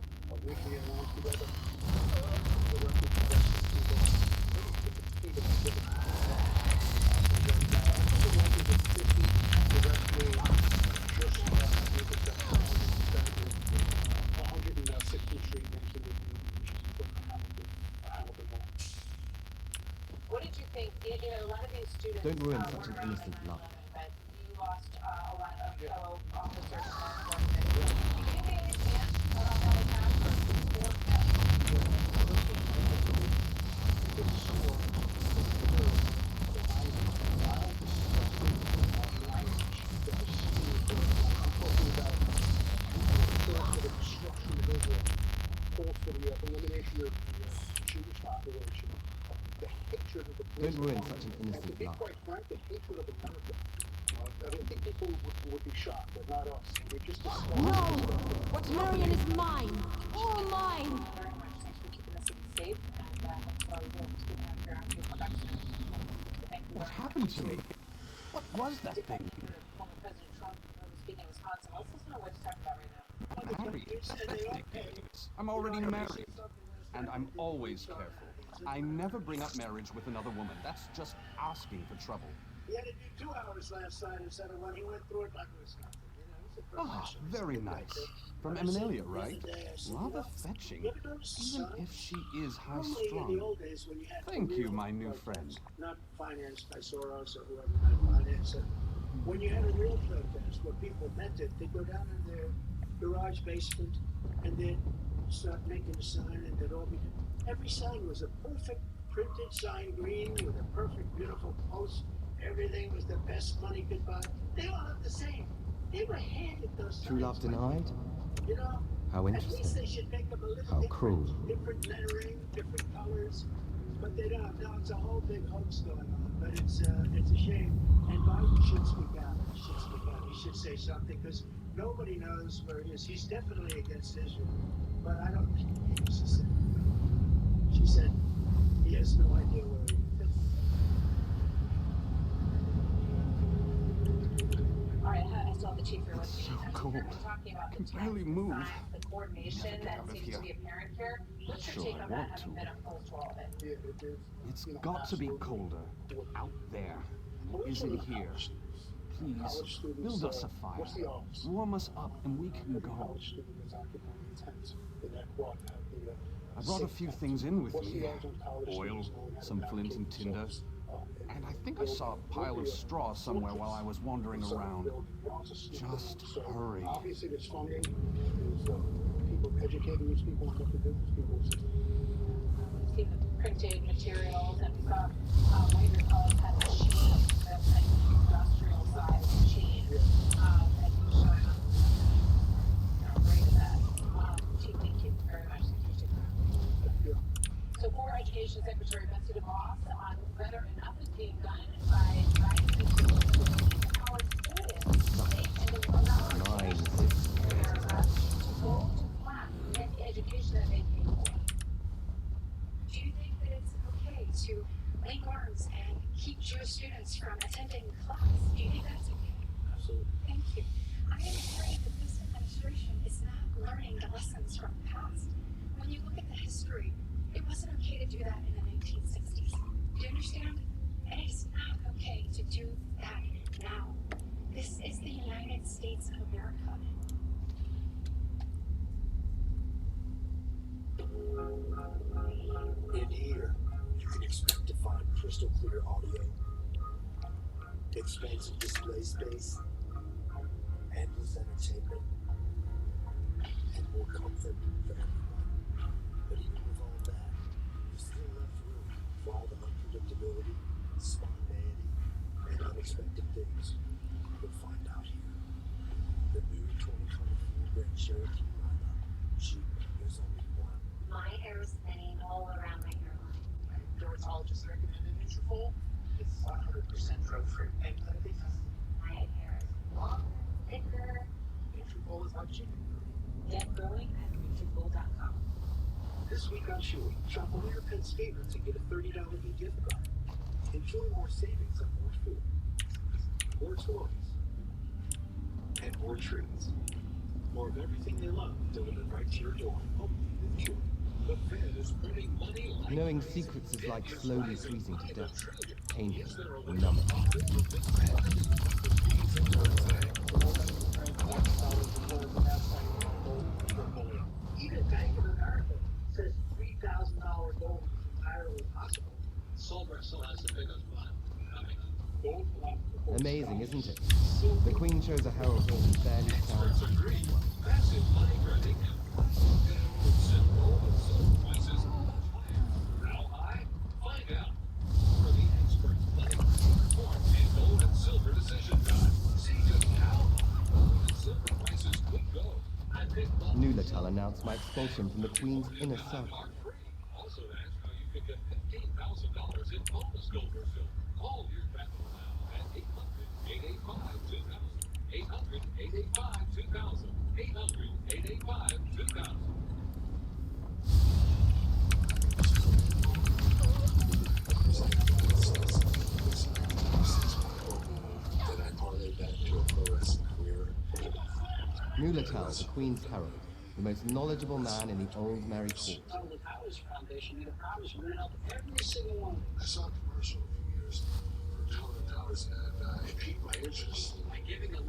We being along together. Directed the rest of the people. Even different.
What did you think? You know, a lot of these students
Don't ruin
were
such an
around
innocent
9/11,
love.
but you lost a lot of fellow officers and law enforcement. Do you think they understand how it happened?
Don't ruin such an innocent love.
Quite frank, the hatred of America. I don't think people would be shocked, but not us. We're just
No! What's Marion is mine! All mine!
Very much. Thanks for keeping the city safe, and that's why we hope to have your active production. Thank you.
What happened to me? What was that thing?
Former President Trump was speaking in Wisconsin. Let's listen to what he's talking about right now.
Married? That's dangerous. I'm already married. And I'm always careful. I never bring up marriage with another woman. That's just asking for trouble.
He had to do 2 hours last night instead of 1. He went through it like it was nothing. You know, he's a
Ah,
professional.
very nice. From Emilia, right? Rather fetching, even if she is high-strung. Thank you, my new friend.
Not financed by Soros or whoever might finance it. When you had a real protest where people meant it, they'd go down in their garage basement and they'd start making a sign, and they'd all be... Every sign was a perfect printed sign, green with a perfect, beautiful post. Everything was the best money could buy. They all looked the same. They were handed those signs.
True love denied?
You know,
How
at least
interesting.
they should make them a little
How
different.
cruel.
Different lettering, different colors. But they don't. No, it's a whole big hoax going on. But it's a shame. And Biden should speak out. He should speak out. He should say something, because nobody knows where he is. He's definitely against Israel. But I don't think she said he has no idea where he is.
All right, I saw the chief here with me.
So cold.
We're talking about
Can
the
barely move.
the coordination
Never get
that
out of
seems
here.
to be apparent here. What's your
Sure,
take
I
on
want
that, having
to.
been opposed to all of it?
It's got to be colder. Out there. It isn't here. Please, build us a fire. Warm us up and we can go. I brought a few things in with me. Oil, some flint and tinder. And I think I saw a pile of straw somewhere while I was wandering around. Just hurry.
Obviously, there's funding. There's people educating these people on what to do. People
See the printed materials, and we saw one of your colleagues had a machine, that's like industrial size machine, that he was showing us. Great at that. Chief, thank you very much. So, former Education Secretary Betsy DeVos on whether enough is being done by trying to empower students and allow
Nine.
to go to class and get the education that they pay for.
Do you think that it's okay to link arms and keep Jewish students from attending class? Do you think that's okay?
Absolutely.
Thank you. I am afraid that this administration is not learning the lessons from the past. When you look at the history, it wasn't okay to do that in the 1960s. Do you understand? And it is not okay to do that now. This is the United States of America.
In here, you can expect to find crystal clear audio, expansive display space, endless entertainment, and more comfort for everyone. But even with all that, you still left room for all the unpredictability, spontaneity, and unexpected things you'll find out here. The new 2024 Grand Cherokee lineup. Shoot, there's only one.
My hair is thinning all around my hairline.
Dermatologist recommended Nutrafol. It's 100% drug free and clinically tested.
My hair is long, thicker,
This week on Chewy, shop all your pet's favorites and get a $30 gift card. Enjoy more savings on more food, more toys, and more treats. More of everything they love delivered right to your door. Only with Chewy. The Fed is printing money like
Knowing secrets is like slowly freezing to death. Painful, numbing.
Even Bank of America says $3,000 gold is entirely possible. Silver still has the biggest one.
Amazing, isn't it? The Queen chose a herald who barely sounds like this one.
Massive money printing and gold and silver prices how high? Find out. For the expert money report and gold and silver decision guide. See just how high gold and silver prices could go.
Nulatal announced my expulsion from the Queen's inner circle.
Also, that's how you can get $15,000 in bonus gold refill. Call your battle now at 800-885-2000. 800-885-2000. 800-885-2000.
Then I parlayed that into a pro wrestling career.
Nulatal, the Queen's herald, the most knowledgeable man in the Aldmeri court.
The Towers Foundation made a promise we're going to help every single one.
I saw a commercial a few years for Tower Towers, and it piqued my interest.
By giving $11 a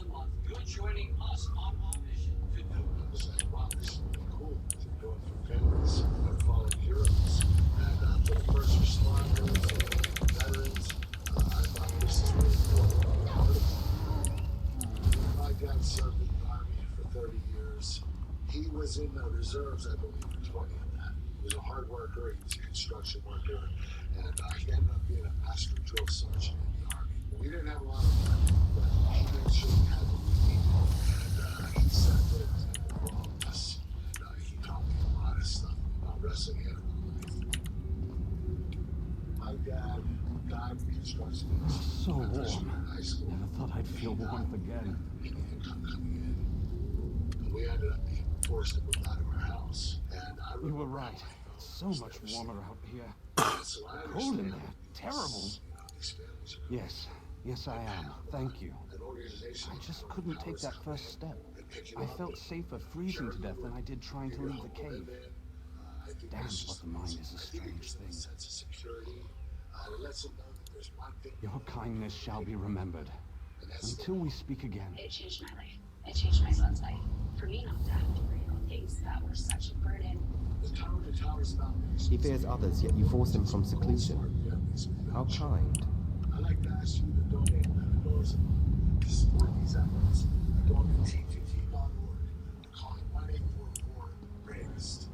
month, you're joining us on our mission to do.
I was like, wow, this is really cool. They're going through veterans, they're following heroes, and for the first responders, veterans, I thought this is really cool. My dad served in the Army for 30 years. He was in the reserves, I believe, for 20 of that. He was a hard worker, he was a construction worker, and he ended up being a master drill sergeant in the Army. We didn't have a lot of money, but he made sure we had what we needed, and he set the example for all of us. And he taught me a lot of stuff about wrestling and life. My dad died in construction.
So warm.
High school.
Never thought I'd feel warmth again.
We ended up being forced to move out of our house. And I
You were right. It's so much warmer out here.
So I
Cold in
understand
there. Terrible.
these families are
Yes. Yes, I am. Thank you.
an organization.
I just couldn't take that first step. I felt safer freezing to death than I did trying to leave the cave. Damn, but the mind is a strange thing.
Sense of security. It lets them know that there's one thing.
Your kindness shall be remembered. Until we speak again.
It changed my life. It changed my son's life. For me not to have to worry about things that were such a burden.
The Tower to Towers Foundation.
He fears others, yet you force him from seclusion. How kind.
I'd like to ask you to donate $11 to support these efforts. Go to ttt.org. Calling 1-844-RAISED.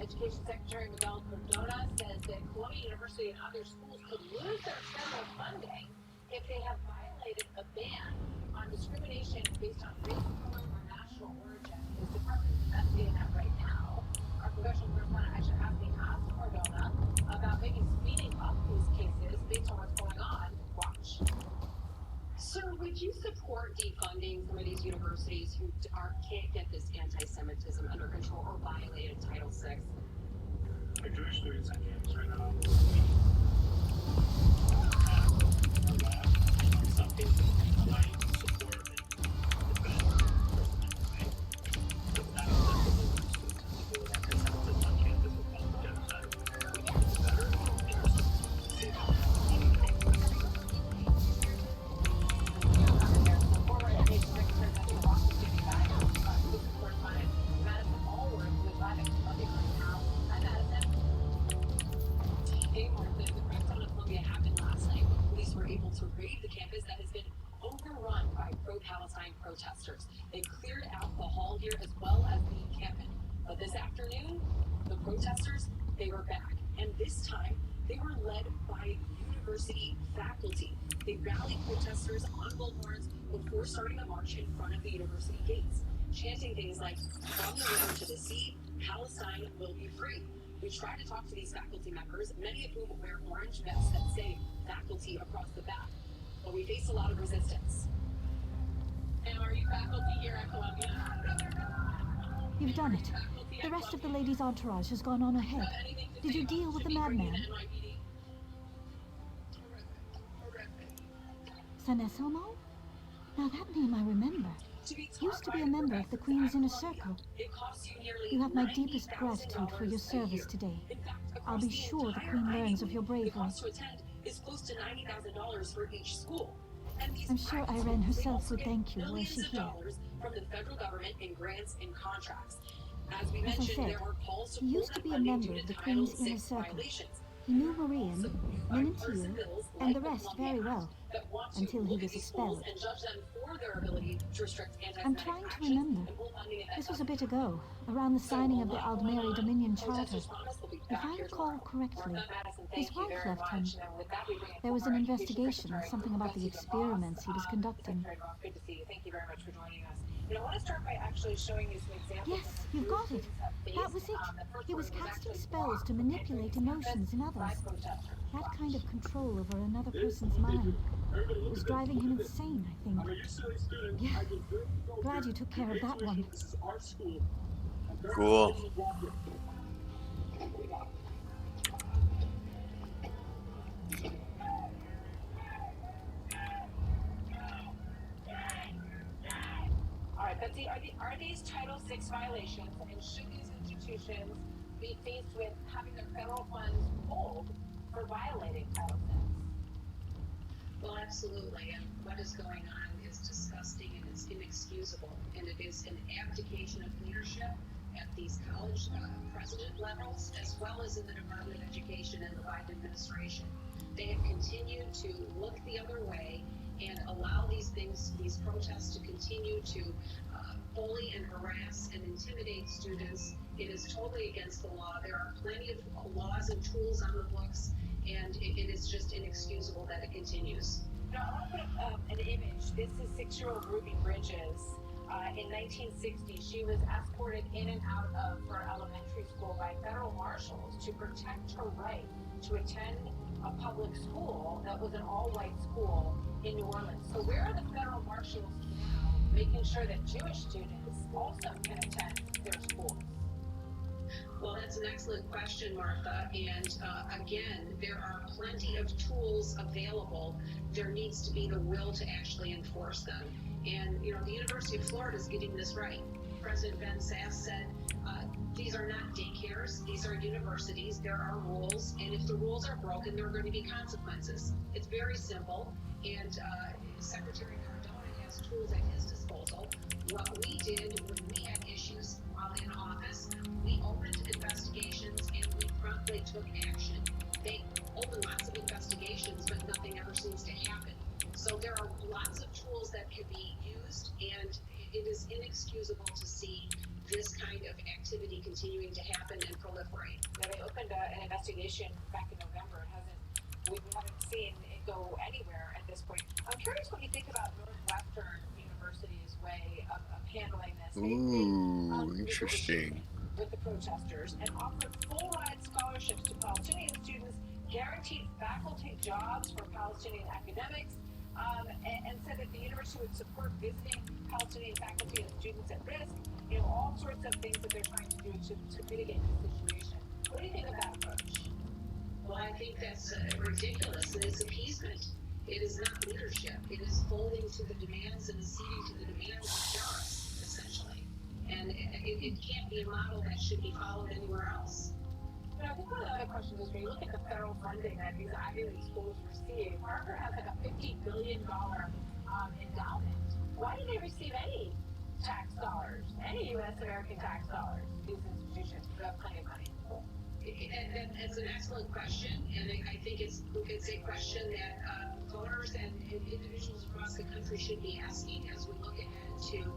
Education Secretary Miguel Cardona says that Columbia University and other schools could lose their federal funding if they have violated a ban on discrimination based on race, color, or national origin. His department is investigating that right now. Our congressional correspondent Aisha Hasni asked Cardona about maybe speeding up these cases based on what's going on. Watch. Sir, would you support defunding some of these universities who can't get this anti-Semitism under control or violated Title VI?
My Jewish students on campus right now. Something I support and defend. It's not acceptable for anti-Semitism on campus without genocide. We need to do better and
to raid the campus that has been overrun by pro-Palestine protesters. They cleared out the hall here as well as the encampment. But this afternoon, the protesters, they were back. And this time, they were led by university faculty. They rallied protesters on bullhorns before starting a march in front of the university gates, chanting things like, "From the river to the sea, Palestine will be free." We tried to talk to these faculty members, many of whom wear orange vests that say faculty across the back, but we faced a lot of resistance. And are you faculty here at Columbia?
You've done it. The rest of the lady's entourage has gone on ahead. Did you deal with the madman? Sanesomo? Now that name I remember. Used to be a member of the Queen's Inner Circle. You have my deepest gratitude for your service today. I'll be sure the Queen learns of your bravery.
Is close to $90,000 for each school. And these
I'm sure Irene herself would thank you were she here.
From the federal government in grants and contracts. As we
As I
mentioned,
said,
there were calls to
he used to be a member of the Queen's Inner Circle. He knew Marian, Minantier, and the rest very well, until he was expelled.
And judge them for their ability to restrict
I'm trying to remember. This was a bit ago, around the signing of the Aldmeri Dominion Charter. If I recall correctly, his wife left him. There was an investigation, something about the experiments he was conducting.
Good to see you. Thank you very much for joining us. I want to start by actually showing you some examples.
Yes, you've got it. That was it. He was casting spells to manipulate emotions in others. That kind of control over another person's mind. It was driving him insane, I think. Yeah. Glad you took care of that one.
Cool.
All right, Betsy, are these Title VI violations, and should these institutions be faced with having their federal funds pulled for violating Title VI?
Well, absolutely. And what is going on is disgusting and it's inexcusable. And it is an abdication of leadership at these college president levels, as well as in the Department of Education and the Biden administration. They have continued to look the other way and allow these things, these protests to continue to bully and harass and intimidate students. It is totally against the law. There are plenty of laws and tools on the books, and it is just inexcusable that it continues.
Now, I want to put up an image. This is 6-year-old Ruby Bridges. In 1960, she was escorted in and out of her elementary school by federal marshals to protect her right to attend a public school that was an all-white school in New Orleans. So where are the federal marshals now, making sure that Jewish students also can attend their schools?
Well, that's an excellent question, Martha. And again, there are plenty of tools available. There needs to be the will to actually enforce them. And, the University of Florida is getting this right. President Ben Sass said, these are not daycares, these are universities, there are rules, and if the rules are broken, there are going to be consequences. It's very simple, and Secretary Cardona has tools at his disposal. What we did when we had issues while in office, we opened investigations and we promptly took action. They opened lots of investigations, but nothing ever seems to happen. So there are lots of tools that can be used, and it is inexcusable to see this kind of activity continuing to happen and proliferate.
Now, they opened an investigation back in November. We haven't seen it go anywhere at this point. I'm curious what you think about Northwestern University's way of handling this.
Ooh, interesting.
With the protesters and offered full-ride scholarships to Palestinian students, guaranteed faculty jobs for Palestinian academics, and said that the university would support visiting Palestinian faculty and students at risk. All sorts of things that they're trying to do to mitigate the situation. What do you think of that approach?
Well, I think that's ridiculous. It is appeasement. It is not leadership. It is folding to the demands and acceding to the demands of terrorists, essentially. And it can't be a model that should be followed anywhere else.
I think one of the other questions is when you look at the federal funding that these Ivy League schools receive, Harvard has like a $50 billion endowment. Why do they receive any tax dollars, any U.S. American tax dollars, these institutions who have plenty of money?
And it's an excellent question, and I think it's a question that voters and individuals across the country should be asking as we look ahead to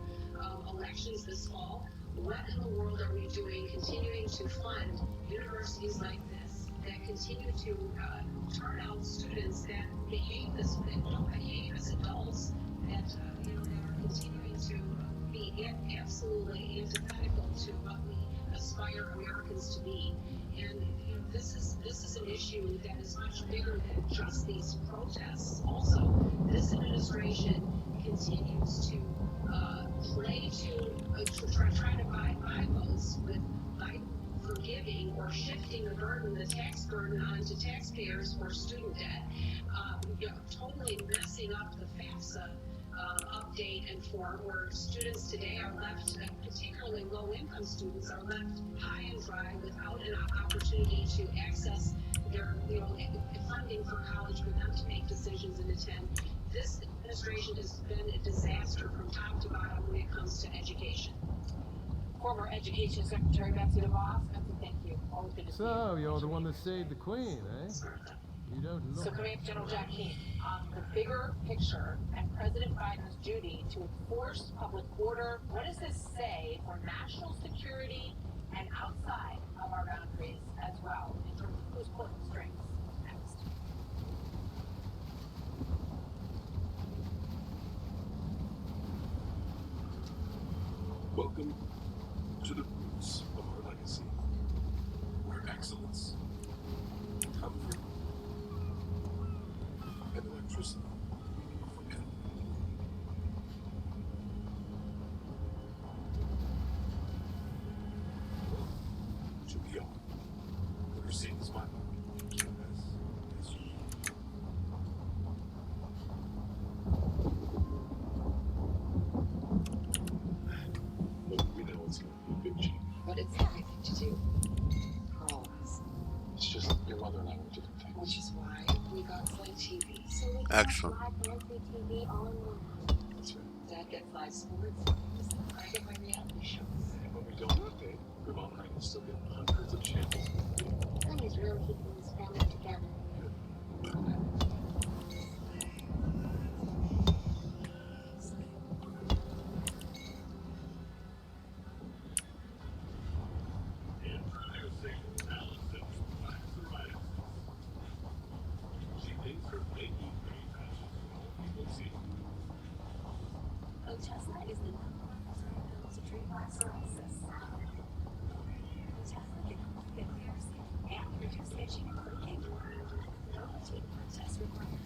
elections this fall. What in the world are we doing continuing to fund universities like this that continue to turn out students that behave that don't behave as adults, that that are continuing to be absolutely antithetical to what we aspire Americans to be? And this is an issue that is much bigger than just these protests. Also, this administration continues to play to try to buy votes by forgiving or shifting the burden, the tax burden, onto taxpayers for student debt, totally messing up the FAFSA update and form, where students today are left, particularly low-income students, are left high and dry without an opportunity to access their, funding for college for them to make decisions and attend. This administration has been a disaster from top to bottom when it comes to education.
Former Education Secretary Betsy DeVos, thank you. Always good to see you.
So, you're the one that saved the Queen, eh? You don't look...
So coming up, General Jack Keane, on the bigger picture and President Biden's duty to enforce public order. What does this say for national security and outside of our boundaries as well, in terms of who's pulling the strings? Next.
Welcome to the roots of our legacy, where excellence, comfort, and electricity forever. To be on. The receipt is mine. As you. Look, we know it's going to be a big change.
But it's the right thing to do for all of us.
It's just your mother and I want to do things.
Which is why we got Sling TV. So we
Excellent.
live and free TV all in one.
That's right.
Dad gets live sports. I get my reality shows.
And when we don't have to pay, your mom and I can still get hundreds of channels.
Sling is really keeping this family together.
She thinks her flaky green passion is all people see.
Tesla is the number one pill to treat psoriasis. Tesla can help get hair skin and reduce itching and breaking. No blood test required.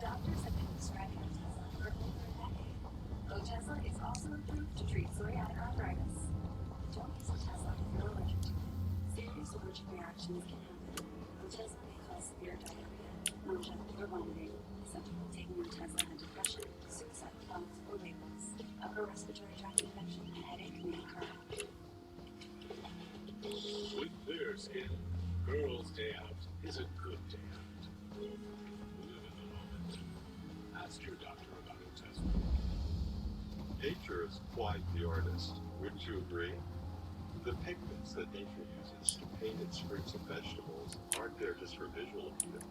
Doctors have been prescribing Tesla for over a decade. Tesla is also approved to treat psoriatic arthritis. Don't use Tesla if you're allergic to it. Serious allergic reactions can happen. Tesla may cause severe diarrhea, nausea, or vomiting. Some people taking Tesla have depression, suicide thoughts, or weight loss. Upper respiratory tract infection and headache may occur.
With clear skin, Girls' Day Out is a good day out. Live in the moment. Ask your doctor about a test. Nature is quite the artist. Wouldn't you agree? The pigments that nature uses to paint its fruits and vegetables aren't there just for visual appeal.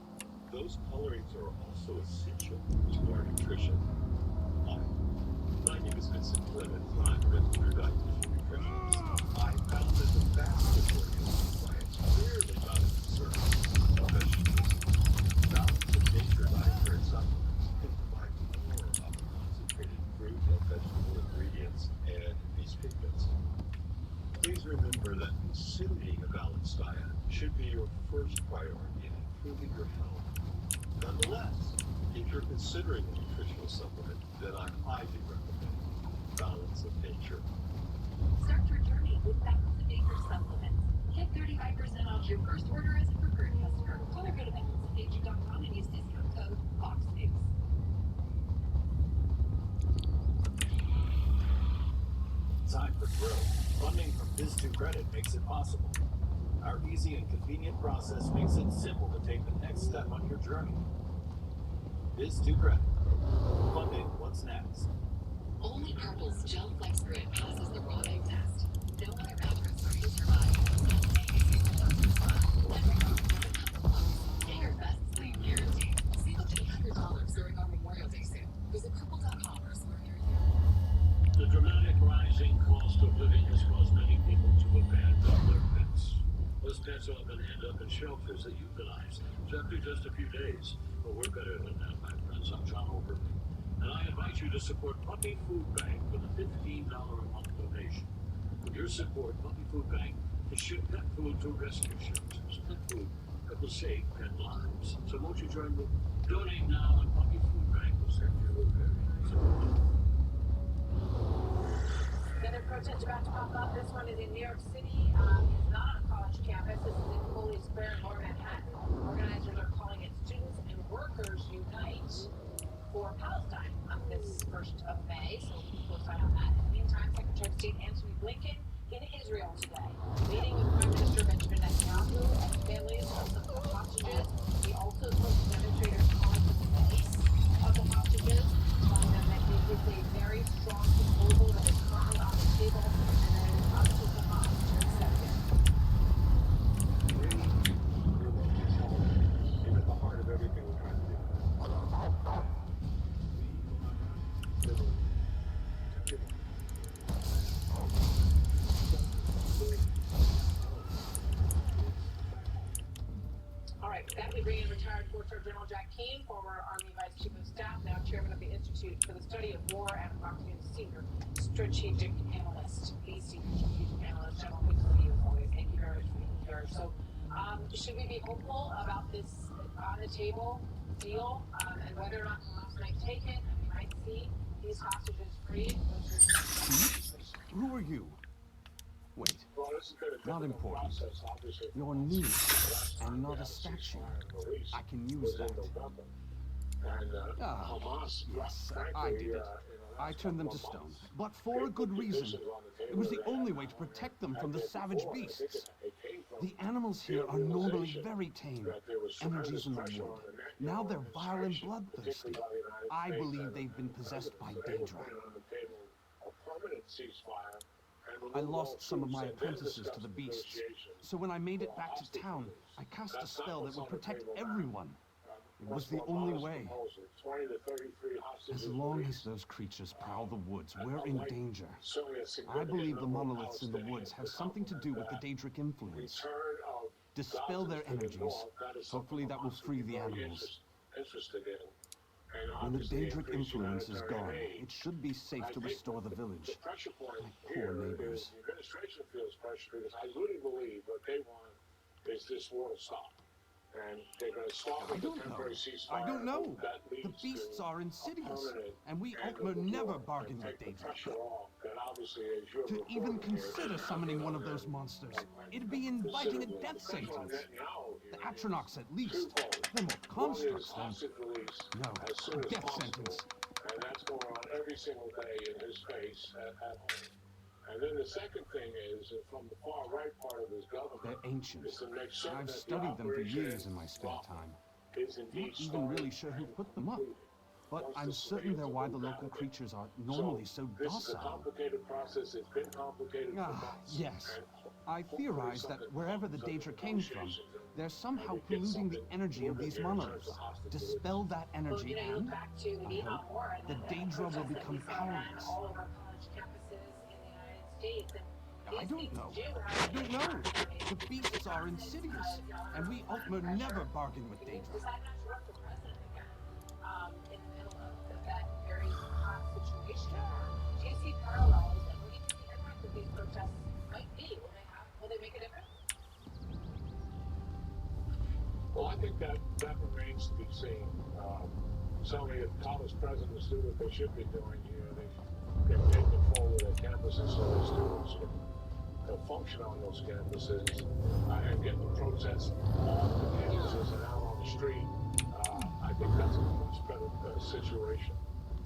Those colorings are also essential to our nutrition. My name is Vincent Clemens, and I'm a through dietitian nutritionist. I found that the vast majority of clients clearly got a concern about vegetables. Balance of nature dietary supplements can provide more of the concentrated fruit and vegetable ingredients and these pigments. Please remember that consuming a balanced diet should be your first priority in improving your health. Nonetheless, if you're considering a nutritional supplement, then I highly recommend Balance of Nature.
Start your journey with Balance of Nature supplements. Get 35% off your first order as a preferred customer. Call or go to balanceofnature.com and use discount code FOX6.
Time for growth. Funding from Biz2 Credit makes it possible. Our easy and convenient process makes it simple to take the next step on your journey. Biz2 Credit. Funding what's next.
Only Purple's Gel Flex Grip passes the raw egg test. No other mattress or survive. Get your best sleep guarantee. Save up to $800 during our Memorial Day sale. Visit purple.com for store near you.
The dramatic rising cost of living has caused many people to abandon their pets. Those pets often end up in shelters that euthanize. So after just a few days, but we're better than that, my friends. I'm John Overby. And I invite you to support Puppy Food Bank with a $15 a month donation. With your support, Puppy Food Bank will ship pet food to rescue shelters. Pet food that will save pet lives. So won't you join me? Donate now and Puppy Food Bank will send you a very nice
protest about to pop up. This one is in New York City. It's not on a college campus. This is in Foley Square in Lower Manhattan. Organizers are calling it Students and Workers Unite for Palestine on this 1st of May. So keep a close eye on that. In the meantime, Secretary of State Antony Blinken in Israel today, meeting with Prime Minister Benjamin Netanyahu and families of some of the hostages. He also spoke to demonstrators calling for the release of the hostages, telling them that it is a very strong proposal that is currently on the table, and that it is up to Hamas to accept it.
Is at the heart of everything we're trying to do.
All right, with that, we bring in retired four-star General Jack Keane, former Army Vice Chief of Staff, now Chairman of the Institute for the Study of War and Proxy and Senior Strategic Analyst. The Senior Strategic Analyst. General, good to see you as always. Thank you very much for being here. So, should we be hopeful about this on the table deal and whether or not Hamas might take it and we might see these hostages freed?
Who are you? Wait, not important. You're new and not a statue. I can use that. Ah, yes, I did it. I turned them to stone, but for a good reason. It was the only way to protect them from the savage beasts. The animals here are normally very tame, energies in the wood. Now they're vile and bloodthirsty. I believe they've been possessed by Daedra. I lost some of my apprentices to the beasts, so when I made it back to town, I cast a spell that would protect everyone. It was the only way. As long as those creatures prowl the woods, we're in danger. I believe the monoliths in the woods have something to do with the Daedric influence. Dispel their energies. Hopefully that will free the animals. When the Daedric influence is gone, it should be safe to restore the village. My poor neighbors.
The administration feels pressure because I really believe what they want is this war to stop. And they're going to start with the temporary ceasefire.
I don't know. The beasts are insidious, and we Altmer never bargain with Daedra. To even consider summoning one of those monsters, it'd be inviting a death sentence. The Atronachs at least. They're more constructs than... No, a death sentence.
And that's going on every single day in his face at home. And then the second thing is, from the far right part of his government,
they're ancient.
is to make certain
I've studied them for years in my spare time. Not even really sure who put them up. But I'm certain they're why the local creatures are normally so docile.
This is a complicated process. It's been complicated for months.
Yes. I theorize that wherever the Daedra came from, they're somehow polluting the energy of these monoliths. Dispel that energy and, I hope, the Daedra will become powerless. I don't know. I don't know. The beasts are insidious, and we Altmer never bargain with Daedra.
In the middle of that very hot situation, do you see parallels, and what do you think the impact of these protests might be? Will they make a difference?
Well, I think that remains to be seen. Certainly, if college presidents do what they should be doing here, they take control of their campuses so their students can function on those campuses and get the protests off the campuses and out on the street. I think that's a much better situation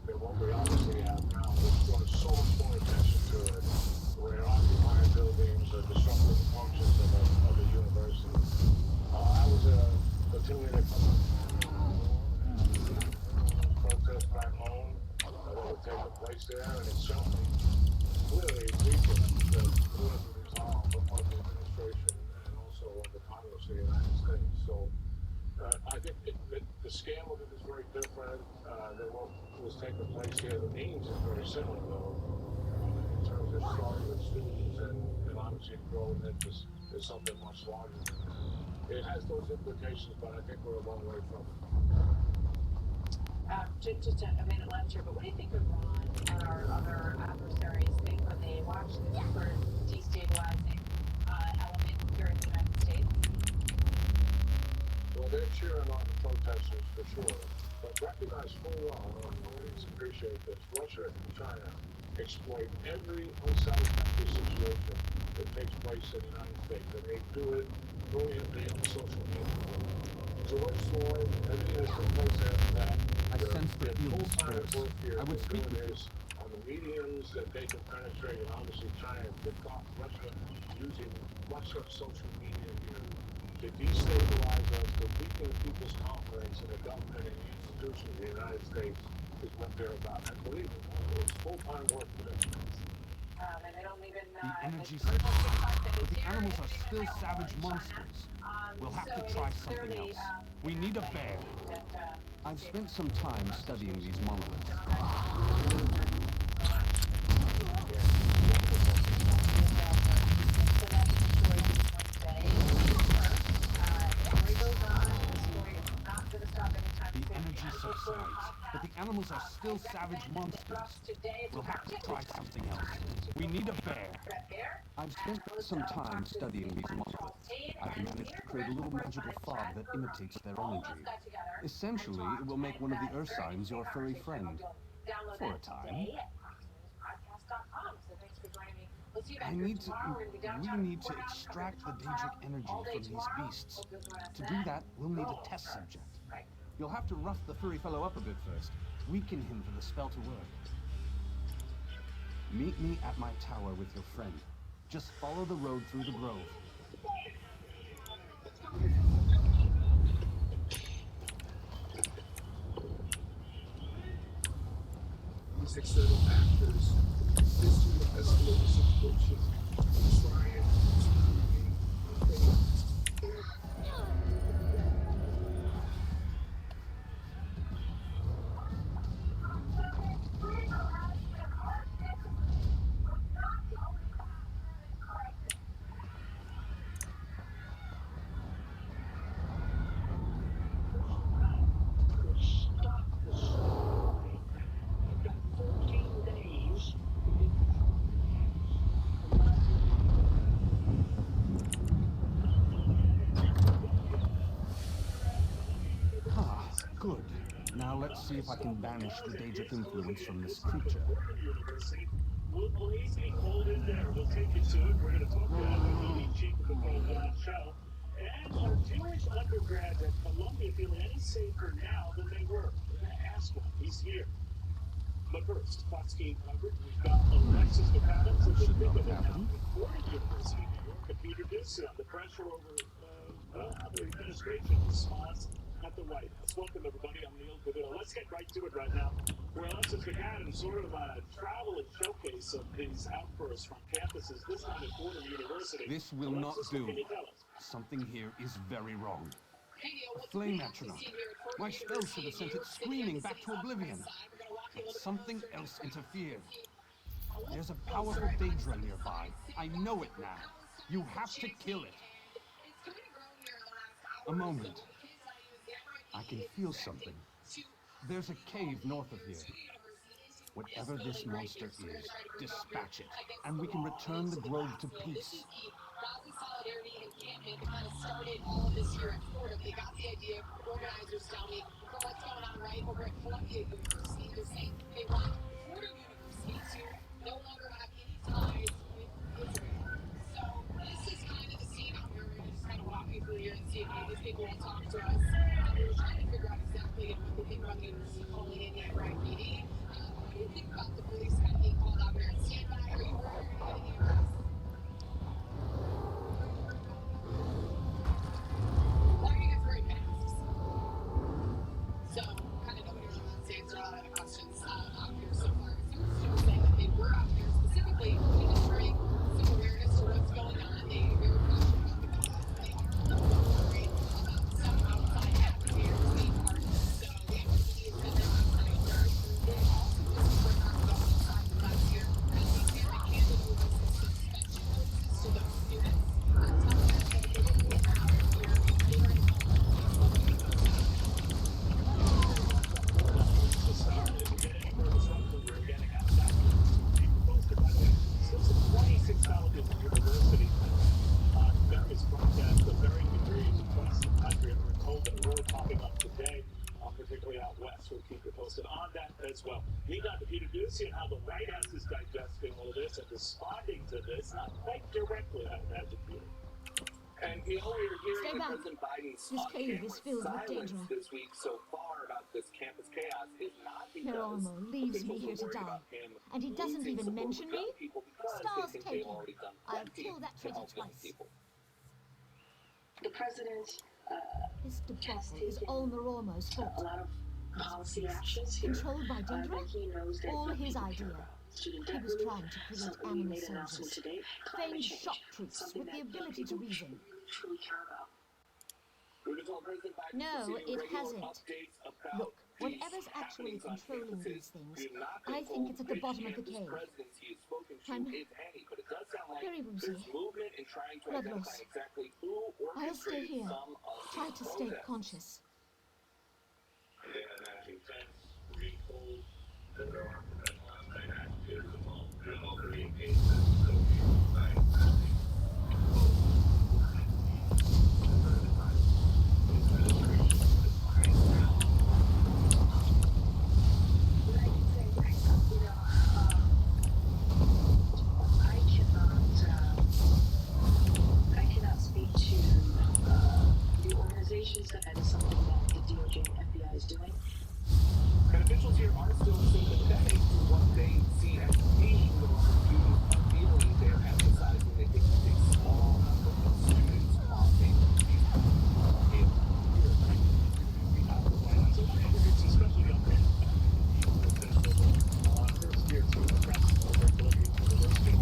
than what we obviously have now. There's brought so much more attention to it. We're occupying buildings, disrupting the functions of the university. I was a platoon leader protest back home that were taking place there, and it's certainly clearly weakened the political resolve of the administration and also of the Congress of the United States. So I think the scale of it is very different than what was taking place here. The means is very similar, though, in terms of starting with students and obviously growing into something much larger. It has those implications, but I think we're a long way from it.
Just a minute left here, but what do you think Iran and our other adversaries think when they watch this sort of destabilizing element here in the United States?
Well, they're cheering on the protesters for sure, but recognize full well, and please appreciate this, Russia and China
exploit every unsatisfactory situation that takes place in the United States, and they do it brilliantly on social media. George Floyd, everything that took place after that.
I sense the field
full time
disturbs.
work here.
I would speak with you.
On the mediums that they can penetrate, and obviously China picked off Russia using much of social media here to destabilize us, to weaken people's confidence in the government and the institutions of the United States is what they're about. I believe it. It's full-time work for them.
And they don't even,
The energy but the animals are still savage monsters. We'll have to try something else. We need a bear. I've spent some time studying these monoliths. The energy subsides, but the animals are still savage monsters. We'll have to try something else. We need a bear. I've spent some time studying these monoliths. I've managed to create a little magical fog that imitates their energy. Essentially, it will make one of the earth signs your furry friend. For a time. We need to extract the Daedric energy from these beasts. To do that, we'll need a test subject. You'll have to rough the furry fellow up a bit first. Weaken him for the spell to work. Meet me at my tower with your friend. Just follow the road through the grove.
These external factors assist you to escalate the situation, try and
Good. Now let's see if I can banish the Daedric influence from this creature.
We'll please be called in there. We'll take you to it. We're going to talk to the chief of the world on the show. And our Jewish undergrads at Columbia feel any safer now than they were. We're going to ask him. He's here. But first, Fox Game covered. We've got Alexis McAdams at the Big Event Fordham University, New York, and Peter Dixon on the pressure over the administration response at the White House. Welcome, everybody. I'm Neil Padilla. Let's get right to it right now. Well, Alexis McAdams, sort of a travel and showcase of these outbursts from campuses, this time at Fordham University.
This will not do. Something here is very wrong. A flame metronome. My spell should have sent it screaming back to oblivion. But something else interfered. There's a powerful Daedra nearby. I know it now. You have to kill it. A moment. I can feel something. There's a cave north of here. Whatever this monster is, dispatch it, and we can return the grove to peace.
Solidarity encampment kind of started all of this here at Fordham. They got the idea. Organizers tell me, well, what's going on right over at Columbia University? They're saying they want Fordham University to no longer have any ties with Israel. So this is kind of the scene out here. We're going to just kind of walk you through here and see if any of these people will talk to us. We were trying to figure out exactly what they think about the university calling in the right meeting. What do you think about the police kind of being called out here and stand by? Are you worried? Are you getting arrested? So, kind of nobody really wants to answer a lot of the questions out here so far. She was saying that they were out here specifically to bring some awareness to what's going on. They were passionate about the cause. They are a little worried about some outside actors being part of it. So, the activity has been outsiders. They also just bring our government side of last year. And we can handle the suspension notices to those students. Tell them that they didn't get out of here. They were in the
Since 26 colleges and universities have various broadcasts of varying degrees across the country, and we're told that more popping up today particularly out west. We'll keep you posted on that as well. Need Dr. Peter Ducey and how the White House is digesting all of this and responding to this, not quite directly, I imagine, Peter.
And you know, we're hearing
Stay
that
back.
President Biden's
This cave is filled with
silence
danger.
this week so far about this campus chaos is not because
Hiromo leaves me
officials
here
are
to
worried
die.
about him
And he doesn't
losing
even
support
mention
with young
me?
people because
Stars
they think
take
they've
him.
already done
I'll
plenty
kill that
to
traitor
help young
twice.
people.
The president
This
has
debacle is
taken
all Moromo's
a
fault.
lot of policy actions here
Controlled by
that
Dendra?
he knows that
All
young
his
people care
idea.
about. Student
He
debt
was
relief,
trying to create
something we
animal
made an announcement
soldiers.
today. Climate
Feigned
change,
shock troops
something
with the
that young
ability to
people
reason.
truly care about.
We've been told President Biden
No,
is receiving
it
regular
hasn't.
updates about
Look,
these
whatever's actually
happenings on
controlling
campuses.
these things,
We have not
I
been
think
told
it's at the
which
bottom of the
campus
cave.
presidents he is spoken to,
I'm
if any, but it does sound like
very woozy.
there's movement in trying to
Blood
identify
loss.
exactly who
I'll stay
orchestrated
here.
some of
Try
these
to stay
protests.
conscious.
They had an acting fence, being told that there are professional outside actors involved. There's also being paid to associate outside acting.
I cannot speak to the organizations and something that the DOJ and FBI is doing.
And officials here are still sympathetic to what they see as being the large students are feeling. They're emphasizing they think it's a small number of students causing these
especially young men. First year too, the press over Columbia University,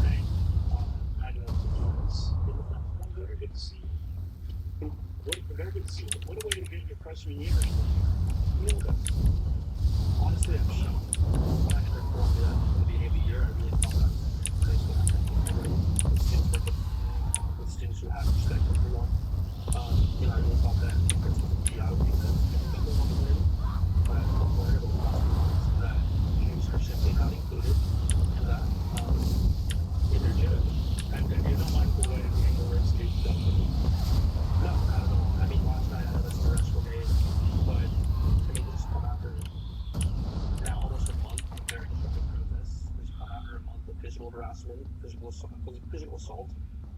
saying, I know it's very good to see you. Very good to see you. What a way to begin your freshman year.
Honestly, I'm shocked. When I heard Columbia at the beginning of the year, I really thought that place would have with students who have respect for everyone. I really thought that Chris would be out because everyone wanted to win. But I've learned over the past few months that Jews are simply not included in that.
They're Jewish. And you don't like the way the university does it.
No, not at all. I mean, last night I know that's the arrests were made, but this has come after now almost a month of very destructive protests. This has come after a month of physical harassment, physical assault,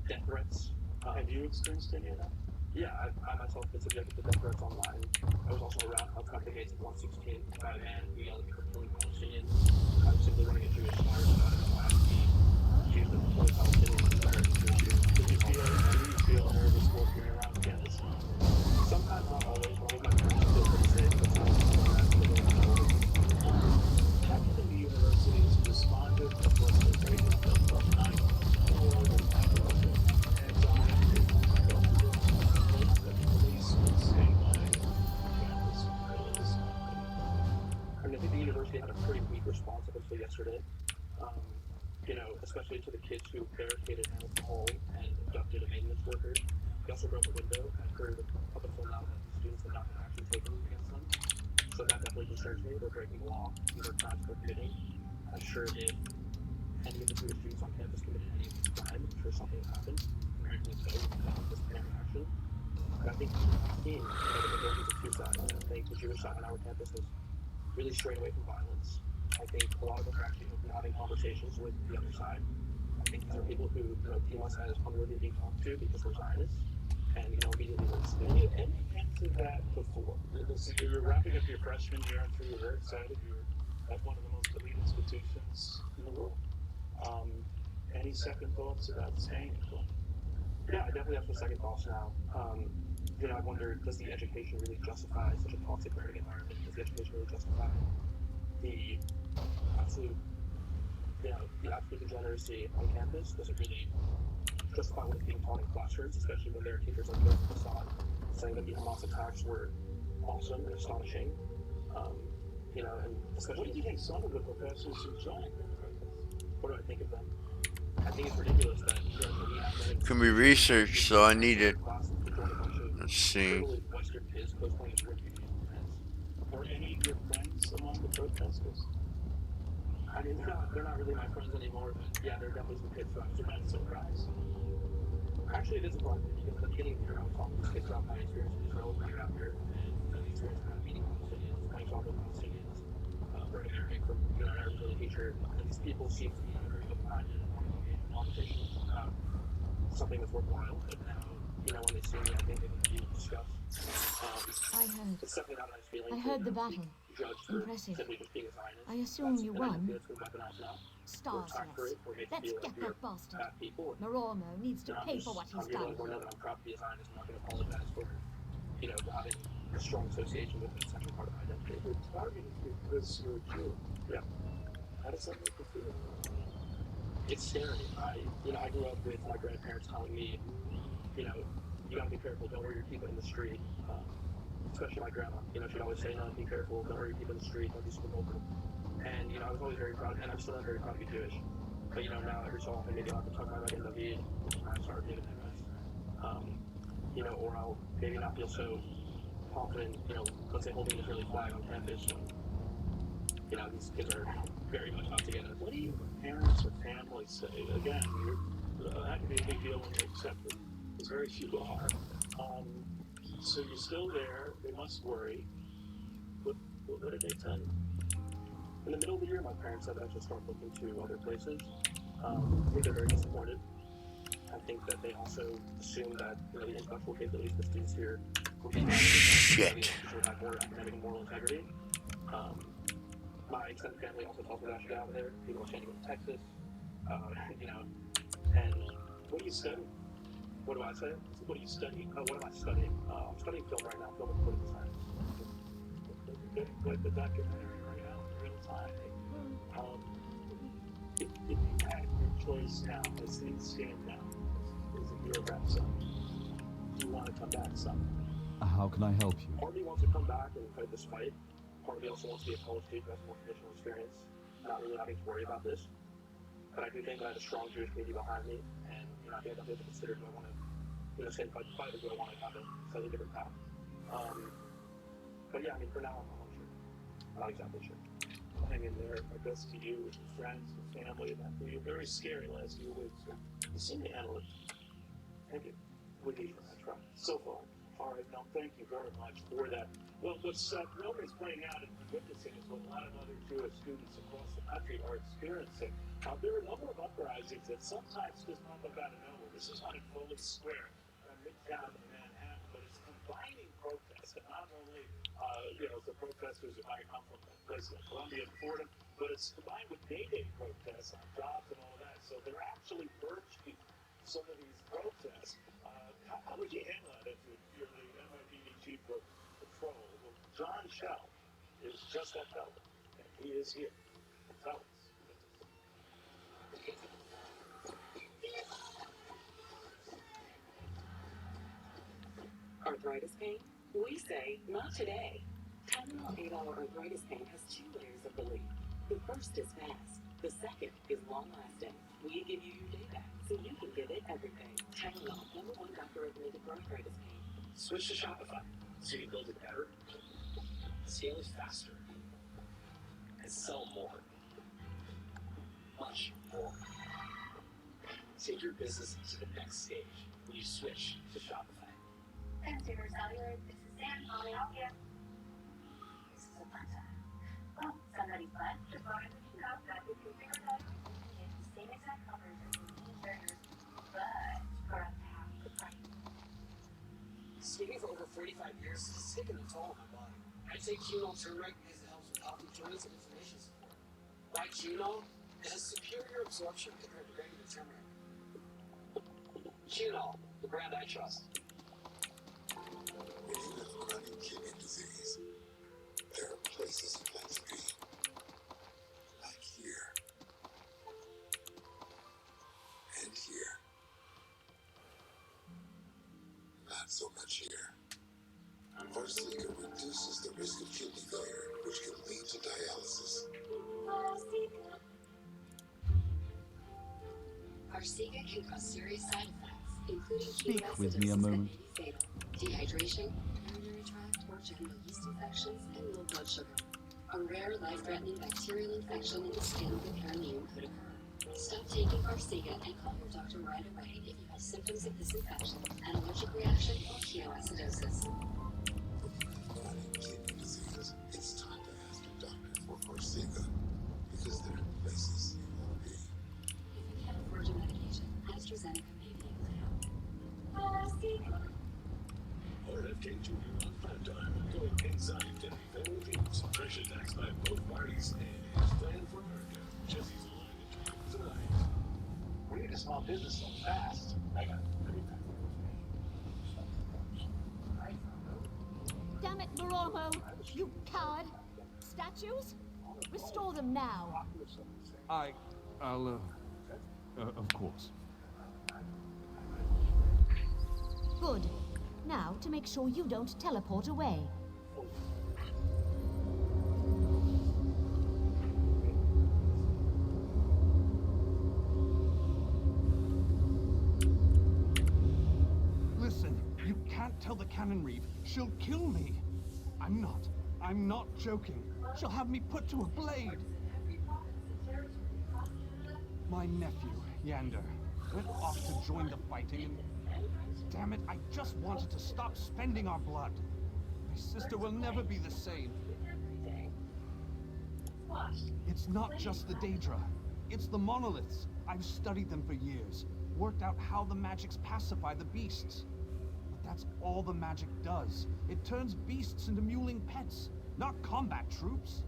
death threats.
Have you experienced any of that?
Yeah, I myself have been subjected to death threats online. I was also around outside the gates of 116 by a man who yelled at me for killing Palestinians. I was simply running a Jewish slur, so I don't know why I would be accused of killing Palestinians and American Jewish youth.
Do you feel nervous walking around campus?
Sometimes, not always. When I'm with my friends, I feel pretty safe, but sometimes I'm asking them to go.
How do you think the university has responded to what's been very difficult time for the police would stay by campus regardless?
I mean, I think the university had a pretty weak response up until yesterday. Especially to the kids who barricaded Hamilton Hall and abducted a maintenance worker. They also broke a window. I've heard up until now that the students have not been action taken against them. So that definitely concerns me. They're breaking the law. These are crimes they're committing. I'm sure if any of the Jewish students on campus committed any of these crimes, I'm sure something would happen. Rightfully so, because of disciplinary action. But I think we've seen the buildings of two sides. I think the Jewish side on our campus has really strayed away from violence. I think a lot of us are actually open to having conversations with the other side. I think these are people who deem us as unworthy of being talked to because we're Zionists, and immediately listen.
And you answered that before. So you're wrapping up your freshman year. I'm sure you're very excited. You're at one of the most elite institutions in the world. Any second thoughts about staying at Columbia?
Yeah, I definitely have some second thoughts now. I wonder, does the education really justify such a toxic learning environment? Does the education really justify the absolute degeneracy on campus? Does it really justify what is being taught in classrooms, especially when there are teachers like Joseph Assad saying that the Hamas attacks were awesome and astonishing? And especially...
What do you think some of the professors who joined?
What do I think of them? I think it's ridiculous that we have...
Can be researched, so I need it. Let's see.
Are any of your friends among the protesters?
I mean, they're not really my friends anymore, but yeah, they're definitely some kids who I was surprised. Actually, it is surprising because at the beginning of the year, I was talking to kids about my experience in Israel when I got here, and the experience I had
most people seem to be very open-minded and want to engage in conversation about something that's worthwhile. But now, you know, when they see me, I think they can be discussed.
I heard.
It's definitely not a nice feeling.
I heard the battle.
Judged for
Impressive.
simply just being a Zionist.
I assume you
And I think
won.
it's been weaponized now.
Stars,
For
yes.
it, or made to
Let's
feel
get
like we're
that bastard.
bad people.
Marormo needs to
And
pay for what he's
I'm here to let
done.
everyone know that I'm proud to be a Zionist. I'm not going to apologize for, you know, having a strong association with an essential part of my identity.
You're targeted because you're a Jew.
Yeah.
How does that make you feel?
It's scary. I grew up with my grandparents telling me, you know, you gotta be careful, don't wear your kippah in the street. Especially my grandma, you know, she'd always say, no, be careful, don't wear your kippah in the street, don't be super vocal. And, you know, I was always very proud, and I'm still very proud to be Jewish. But, you know, now every so often, maybe I'll have to talk about Magen David, which is my start David you know, or I'll maybe not feel so confident, you know, let's say holding the Israeli flag on campus when, you know, these kids are very much out to get us.
What do your parents or family say? Again, that can be a big deal when you're accepted, because very few are. So you're still there, they must worry. What did they tell you?
In the middle of the year, my parents said that I should start looking to other places. I think they're very disappointed. I think that they also assume that, you know, the intellectual capabilities of the students here will be
Shit.
have more academic and moral integrity. My extended family also tells me that I should get out of there. People are saying to go to Texas, you know, and
What do you study?
what do I say?
What do you study?
What am I studying? I'm studying film right now, film and political science.
You're getting quite the documentary right now in real time. If you had your choice now, as things stand now, as the year wraps up, do you want to come back some?
How can I help you?
Part of me wants to come back and fight this fight. Part of me also wants to be a college student who has more traditional experience, not really having to worry about this. But I do think that I have a strong Jewish community behind me, and, you know, I think I'll be able to consider, do I want to, you know, stand fight the fight, or do I want to have a slightly different path? But yeah, I mean, for now, I'm not sure. I'm not exactly sure.
Hang in there. My best to you, with your friends, your family, and that. You were very scary last few weeks. You seem to handle it.
Thank you.
With ease, I try. So far. All right, no, thank you very much for that. Well, what's Wilmer's pointing out and witnessing is what a lot of other Jewish students across the country are experiencing. There are a number of uprisings that sometimes just pop up out of nowhere. This is not in Foley Square, Midtown in Manhattan, but it's combining protests, and not only, you know, the protesters that might come from places like Columbia and Fordham, but it's combined with Day protests on jobs and all that. So they're actually merging some of these protests. How would you handle that if you're the NYPD chief of patrol? Well, John Shell is just that fellow, and he is here to tell us.
Arthritis pain? We say, not today. Tylenol 8-hour arthritis pain has 2 layers of relief. The first is fast. The second is long-lasting. We give you your day back, so you can give it everything. Tylenol, #1 doctor recommended for arthritis pain.
Switch to Shopify so you build it better, scale it faster, and sell more. Much more. Take your business to the next stage when you switch to Shopify.
Consumer Cellular, this is Sam. How may I help you? This is a fun time. Oh, somebody's butt just bought a new cup that with consumer touch. It's the same exact colors as the leading burgers, but for up to half the price.
Speaking for over 45 years, this is taking a toll on my body. I take Qunol turmeric because it helps with healthy joints and inflammation support. Why Qunol? It has superior absorption compared to regular turmeric. Qunol, the brand I trust.
When you have chronic kidney disease, there are places you'd like to be. Like here. And here. Not so much here. Farxiga reduces the risk of kidney failure, which can lead to dialysis.
Farxiga can cause serious side effects, including
Speak with me a moment.
fatal, dehydration, urinary tract or genital yeast infections, and low blood sugar. A rare, life-threatening bacterial infection in the skin of the perineum could occur. Stop taking Farxiga and call your doctor right away if you have symptoms of this infection, an allergic reaction, or ketoacidosis.
Chronic kidney disease, it's time to ask your doctor for Farxiga, because there are places you
backed by both parties and his plan for America. Jesse's line to tonight.
We need a small business so fast. I got it.
Damn it, Baromo! You coward! Statues? Restore them now!
I'll, of course.
Good. Now, to make sure you don't teleport away.
Listen, you can't tell the Cannon Reeve. She'll kill me. I'm not joking. She'll have me put to a blade. My nephew, Yander, went off to join the fighting and... Damn it, I just wanted to stop spending our blood. My sister will never be the same. It's not just the Daedra. It's the monoliths. I've studied them for years. Worked out how the magics pacify the beasts. But that's all the magic does. It turns beasts into mewling pets, not combat troops.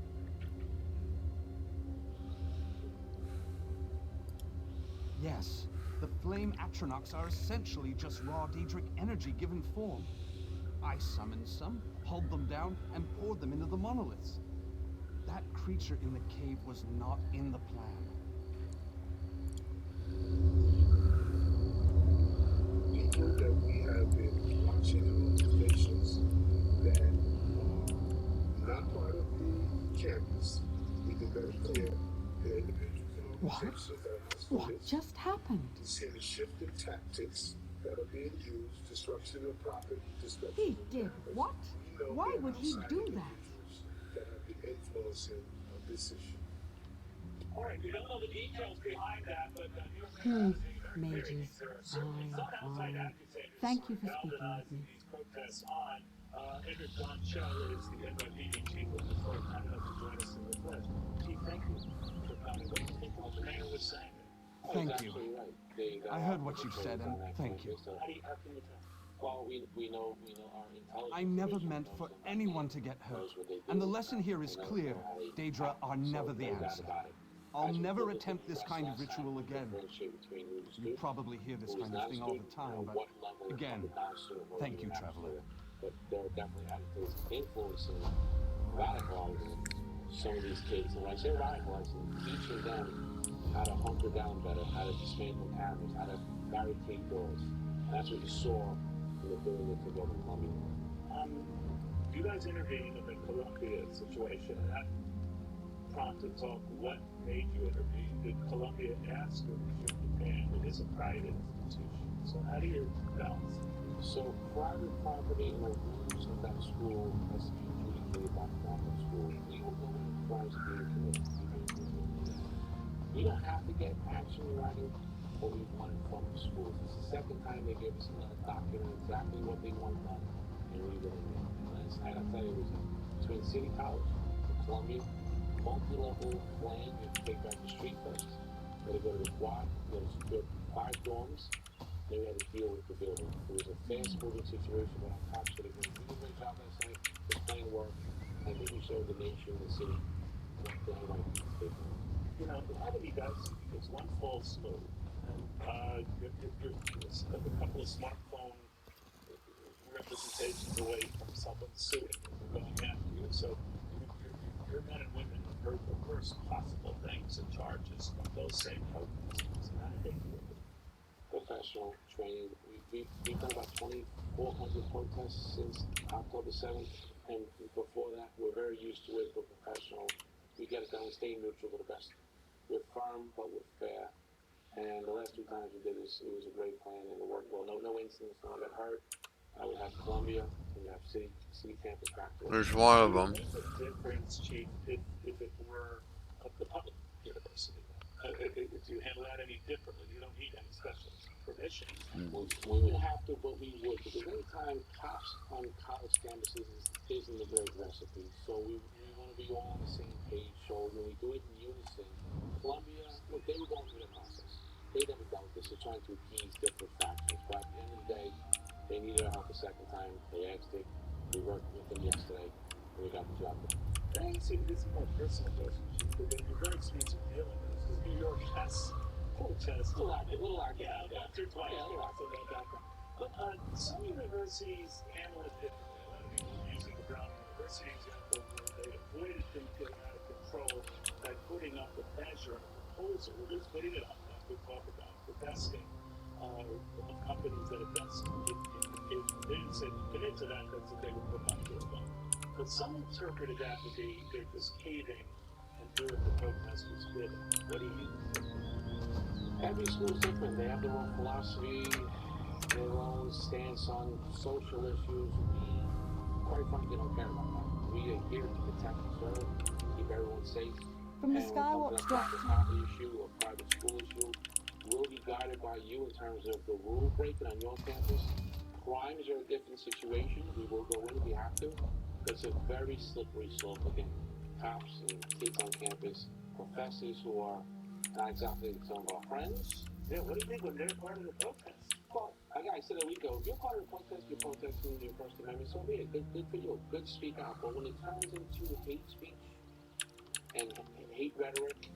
Yes, the flame Atronachs are essentially just raw Daedric energy given form. I summoned some, hulled them down, and poured them into the monoliths. That creature in the cave was not in the plan.
People that we have been watching organizations that are not part of the campus, we can very clear the individuals and organizations that are not for
What
this.
just happened?
You see the shift in tactics that are being used, destruction of property, destruction
He
of
did
campus.
what?
We know
Why
they're
would he
outside
do that?
individuals that have been influencing of this issue.
All right, we don't know the details behind that, but
Mages. Fine. Thank you for speaking with me.
these protests on. Edward Don Cho is the NYPD chief of the Florida kind enough to join us in the flesh. Chief, thank you for coming. What do you think the mayor was saying?
Thank you. I heard what you said, and thank you.
How can you tell?
Well, we know our intelligence.
I never meant for anyone to get hurt. And the lesson here is clear. Daedra are never the answer. I'll never attempt this kind of ritual again. You probably hear this kind of thing all the time, but again, thank you, Traveler.
But there are definitely attitudes influencing, radicalizing some of these kids. And when I say radicalizing, teaching them how to hunker down better, how to dismantle cameras, how to barricade doors. And that's what you saw in the building that took over Columbia.
You guys intervened in the Columbia situation. That prompted talk. What made you intervene? Did Columbia ask or was your demand? It is a private institution. So how do you balance?
So private property or use of that school has to be adjudicated by the private school. Legal building crimes are being committed. We don't have to get action in writing what we wanted from the schools. It's the second time they gave us another document exactly what they want done, and we really did. And I tell you, it was between City College and Columbia, multi-level plan. You have to take back the street first. You got to go to the quad. You got to secure 5 dorms. Then we had to deal with the building. It was a fast-moving situation, but our cops did a great job last night. It's plain work. I think we showed the nation and the city what the NYPD did.
You know, a lot of you guys, it's one false move. You're a couple of smartphone representations away from someone suing or going after you. So your men and women have heard the worst possible things and charges from those same protesters. And how did they do it?
Professional training. We've done about 2,400 protests since October 7th, and before that, we're very used to it. We're professional. We get it done. We stay neutral to the best. We're firm, but we're fair. And the last 2 times we did this, it was a great plan, and it worked well. No incidents, no one got hurt. I would have Columbia, and you have City campus back to it.
There's one of them.
What's the difference, Chief, if it were the public university? If you handle that any differently, you don't need any special permission.
We would have to, but we would, because anytime cops on college campuses isn't a great recipe. So we want to be all on the same page. So when we do it in unison, Columbia, look, they were going through the process. They never dealt with this. They're trying to appease different factions. But at the end of the day, they needed our help a second time. They asked it. We worked with them yesterday, and we got the job done.
See, this is more personal question. They're going to be very expensive dealing with this because New York has protests.
Little arcade.
Yeah, once or twice. Yeah, so no background. But some universities handle it differently. A lot of people are using the Brown University example where they avoided things getting out of control by putting up a measure and a proposal. Well, just putting it up, and we talk about the vesting of companies that invest in education. They didn't say commit to that, that's what they would put up to a vote. But some interpreted that to be they're just caving and doing the protesters' bidding. What do you think?
Every school's different. They have their own philosophy, their own stance on social issues. We, quite frankly, don't care about that. We are here to protect and serve, keep everyone safe.
From the
And when it comes
Skywatch
to a private property issue or private school issue, we'll be guided by you in terms of the rule breaking on your campus. Crimes are a different situation. We will go in if we have to. It's a very slippery slope again. Cops and kids on campus, professors who are not exactly some of our friends.
Yeah, what do you think when they're part of the protest?
Well, like I said a week ago, if you're part of the protest, you're protesting your First Amendment, so be it. Good for you. Good to speak out. But when it turns into hate speech and hate rhetoric,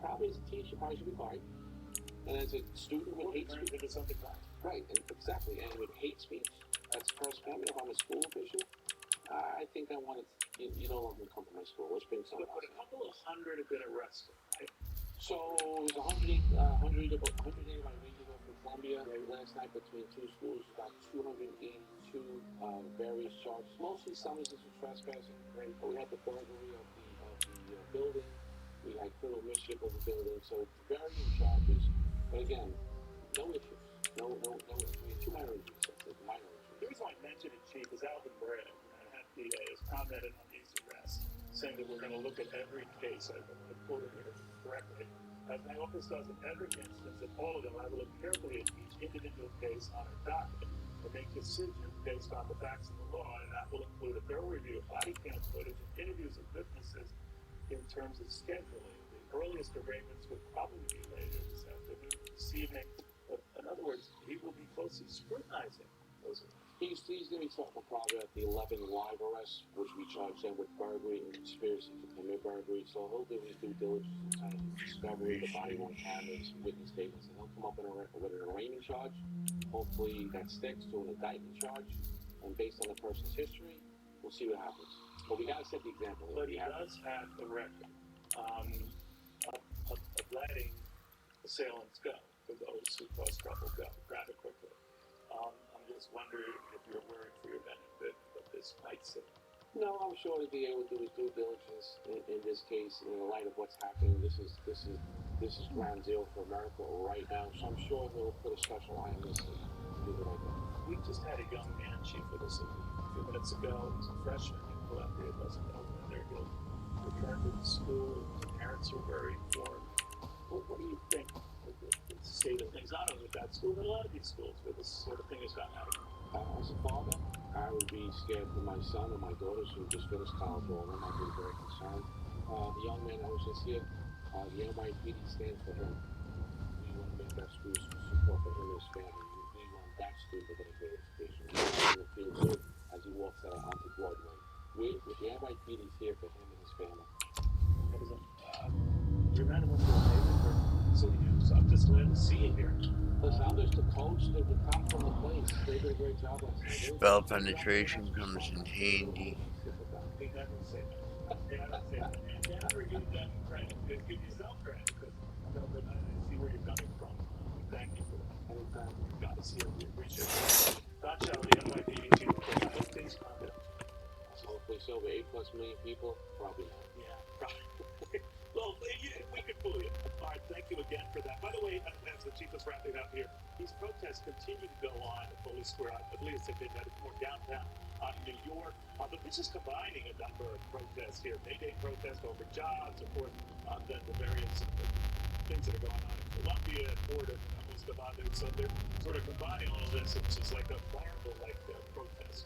probably as a teacher, probably should be quiet. And as a student with hate speech,
into something bad.
Right, and exactly. And with hate speech, that's First Amendment. If I'm a school official, I think I want to, you don't want me to come to my school. Let's bring someone else.
But a couple of hundred have been arrested, right?
So it was 180 by radio from Columbia last night between two schools. About 282 various charges. Mostly summonses for trespassing. Right? But we had the burglary of the building. We had criminal mischief of the building. So varying charges. But again, no issues. No. We had two minor issues. Minor issues.
The reason I mentioned it, Chief, is Aldmeri has commented on these arrests, saying that we're going to look at every case. I quote it here correctly. As my office does in every instance, in all of them, I will look carefully at each individual case on our docket and make decisions based on the facts of the law, and that will include a thorough review of body cam footage and interviews of witnesses in terms of scheduling. The earliest arraignments would probably be later this afternoon, this evening. But in other words, he will be closely scrutinizing those arrests.
He's going to be talking probably about the 11 live arrests, which we charged them with burglary and conspiracy to commit burglary. So he'll do his due diligence in terms of discovery, the body-worn cameras, witness statements, and he'll come up with an arraignment charge. Hopefully that sticks to an indictment charge. And based on the person's history, we'll see what happens. But we got to set the example.
But he does have the record of letting assailants go, for those who cause trouble go rather quickly. I'm just wondering if you're worried for your benefit what this might say.
No, I'm sure he'll be able to do his due diligence in this case in the light of what's happening. This is ground zero for America right now, so I'm sure he'll put a special eye on this and do the right thing.
We just had a young man, Chief, with us a few minutes ago. He was a freshman in Columbia. He doesn't know whether he'll return to the school. His parents are very informed. What do you think of the state of things, not only with that school, but a lot of these schools where this sort of thing has gotten out of control?
As a father, I would be scared for my son and my daughters who just finished college. All of them, I'd be very concerned. The young man that was just here, the NYPD stands for him. We want to make that school support for him and his family. We want that student to get a great education. We want him to feel good as he walks out onto Broadway. The NYPD is here for him and his family.
You're not one of the neighborhood, so I'm just glad to see you here.
Listen, I'm just the coach, the top from the place. They did a great job last night.
Spell penetration comes in handy.
They never say that. They never say that. And never give them credit. Give yourself credit, because I see where you're coming from. Thank you for that. Anytime. Got to see it. We appreciate it. Don Charlie, NYPD Chief. I hope things calm down.
Hopefully so, with 8+ million people, probably not.
Yeah, probably. Well, we could fool you. All right, thank you again for that. By the way, as the chief is wrapping up here, these protests continue to go on at Foley Square. I believe it's been more downtown New York. But this is combining a number of protests here. May Day protest over jobs, of course, then the various things that are going on in Columbia, Florida, so they're sort of combining all of this. It's just like a marble-like protest.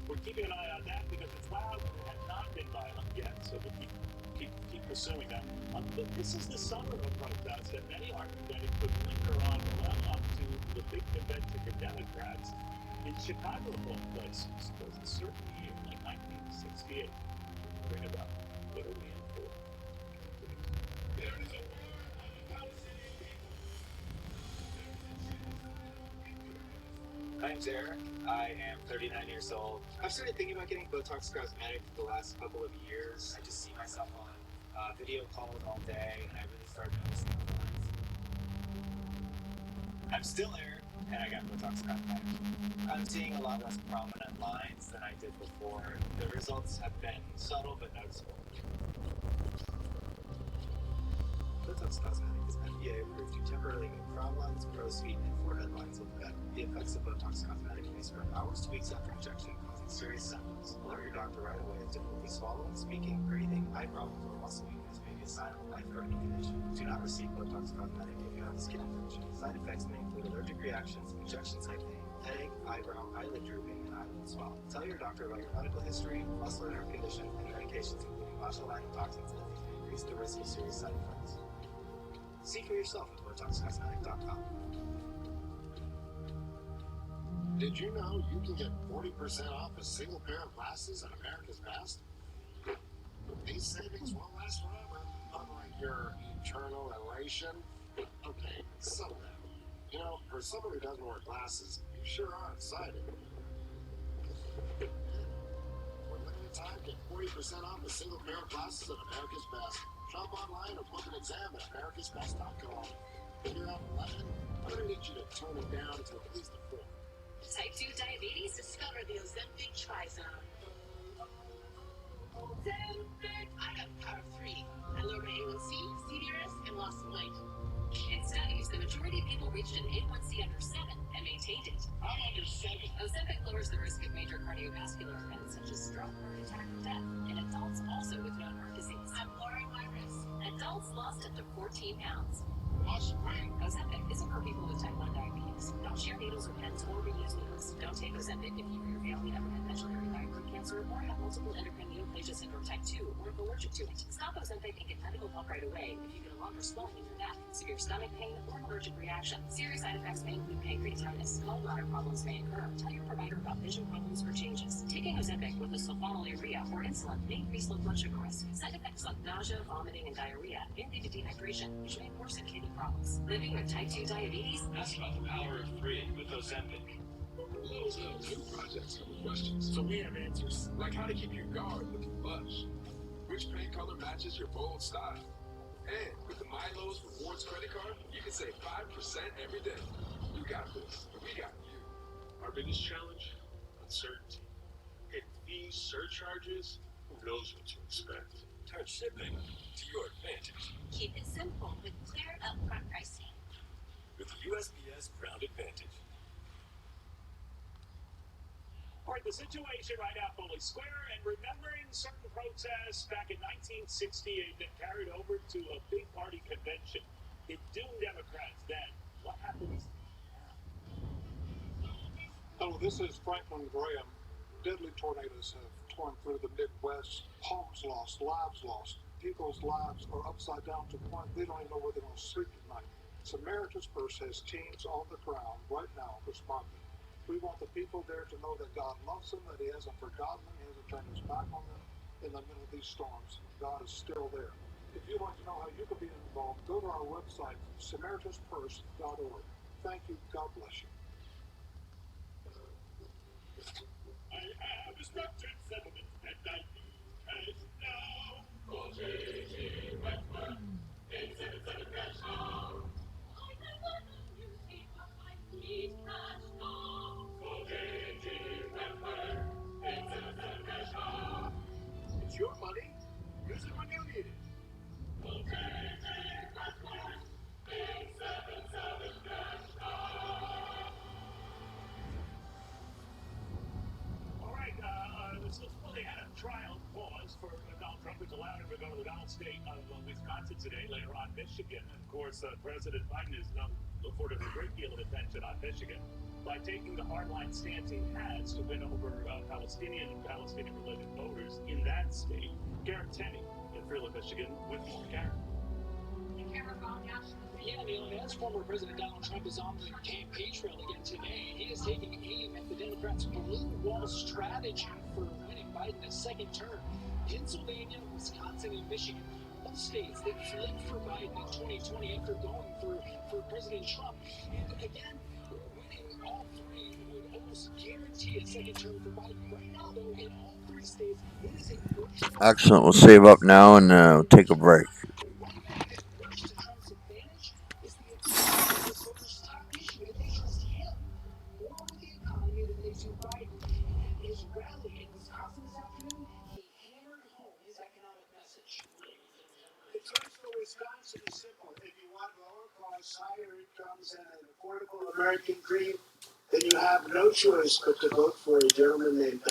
We're keeping an eye on that because it's loud and it has not been violent yet, so we keep pursuing that. But this is the summer of protest, and many argue that it could linger on well up to the big convention for Democrats in Chicago of all places. It was a certain year, like 1968.
straight about what are we in for.
My name's Eric. I am 39 years old. I've started thinking about getting Botox cosmetic for the last couple of years. I just see myself on video calls all day, and I really started noticing the lines. I'm still Eric, and I got Botox cosmetic. I'm seeing a lot less prominent lines than I did before. The results have been subtle but noticeable. Botox cosmetic is FDA approved to temporarily remove frown lines, crow's feet, and forehead lines with vet. The effects of Botox cosmetic may spread hours to weeks after injection, causing serious symptoms. Alert your doctor right away if difficulty swallowing, speaking, breathing, eye problems, or muscle weakness may be a sign of a life-threatening condition. Do not receive Botox cosmetic if you have a skin infection. Side effects may include allergic reactions, injection site pain, headache, eyebrow, eyelid drooping, and eyelid swelling. Tell your doctor about your medical history, muscle or nerve condition, and medications including botulinum toxins, as these may increase the risk of serious side effects. See for yourself at BotoxCosmetic.com.
Did you know you can get 40% off a single pair of glasses at America's Best? These savings won't last forever, unlike your eternal elation. Okay, settle down. You know, for someone who doesn't wear glasses, you sure are excited. For limited time, get 40% off a single pair of glasses at America's Best. Shop online or book an exam at americasbest.com. If you're out 11, I'm going to need you to tone it down to at least a 4.
Type 2 diabetes? Discover the Ozempic Trizone. Ozempic! I got power 3. I lowered my A1C, CDRS, and lost some weight. In studies, the majority of people reached an A1C under 7 and maintained it. I'm under 7. Ozempic lowers the risk of major cardiovascular events such as stroke, heart attack, or death in adults also with known heart disease. I'm lowering my risk. Adults lost up to 14 pounds.
Lost weight?
Ozempic isn't for people with type 1 diabetes. Don't share needles or pens or reuse needles. Don't take Ozempic if you or your family have medullary thyroid cancer or have multiple endocrine neoplasia syndrome type 2 or are allergic to it. Stop Ozempic and get medical help right away if you get a lump or swelling in your neck, severe stomach pain, or an allergic reaction. Serious side effects may include pancreatitis. Gallbladder problems may occur. Tell your provider about vision problems or changes. Taking Ozempic with a sulfonylurea or insulin may increase low blood sugar risk. Side effects like nausea, vomiting, and diarrhea may lead to dehydration, which may worsen kidney problems. Living with type 2 diabetes?
That's about the power of 3 with Ozempic. Those new projects have questions, so we have answers. Like how to keep your guard looking lush, which paint color matches your bold style, and with the Milo's Rewards credit card, you can save 5% every day. You got this. We got you. Our biggest challenge? Uncertainty. Hidden fees, surcharges, who knows what to expect. Turn shipping to your advantage.
Keep it simple with clear upfront pricing.
With USPS Ground Advantage.
All right, the situation right now, fully square, and remembering certain protests back in 1968 that carried over to a big party convention. It doomed Democrats then. What happens now?
Hello, this is Franklin Graham. Deadly tornadoes have torn through the Midwest. Homes lost, lives lost. People's lives are upside down to the point they don't even know where they're going to sleep tonight. Samaritan's Purse has teams on the ground right now responding. We want the people there to know that God loves them, that He hasn't forgotten them, He hasn't turned His back on them in the middle of these storms. God is still there. If you'd like to know how you can be involved, go to our website, SamaritansPurse.org. Thank you. God bless you.
I have a structured settlement and I need cash now. Call JG Wentworth. 877 cash now. I never knew you came up. I need cash now. Call JG Wentworth. 877 cash now.
It's your money. Use it when you need it.
Call JG Wentworth. 877 cash now.
All right, so they had a trial pause for Donald Trump, which allowed him to go to the Donald state of Wisconsin today, later on Michigan. And of course, President Biden has afforded a great deal of attention on Michigan by taking the hardline stance he has to win over Palestinian and Palestinian-related voters in that state. Garrett Tenney in Freeland, Michigan, with more. Garrett.
Yeah, Neil, and as former President Donald Trump is on the campaign trail again today, he is taking aim at the Democrats' blue wall strategy for winning Biden a second term. Pennsylvania, Wisconsin, and Michigan, all states that flipped for Biden in 2020 after going for President Trump. And again, winning all three would almost guarantee a second term for Biden. Right now, though, in all three states, it is a virtual
Excellent. We'll save up now and take a break.
one thing that works to Trump's advantage is the economy is his voters' top issue, and they trust him more with the economy than they do Biden. And at his rally in Wisconsin this afternoon, he hammered home his economic message.
The choice for Wisconsin is simple. If you want lower costs, higher incomes, and an affordable American dream, then you have no choice but to vote for a gentleman named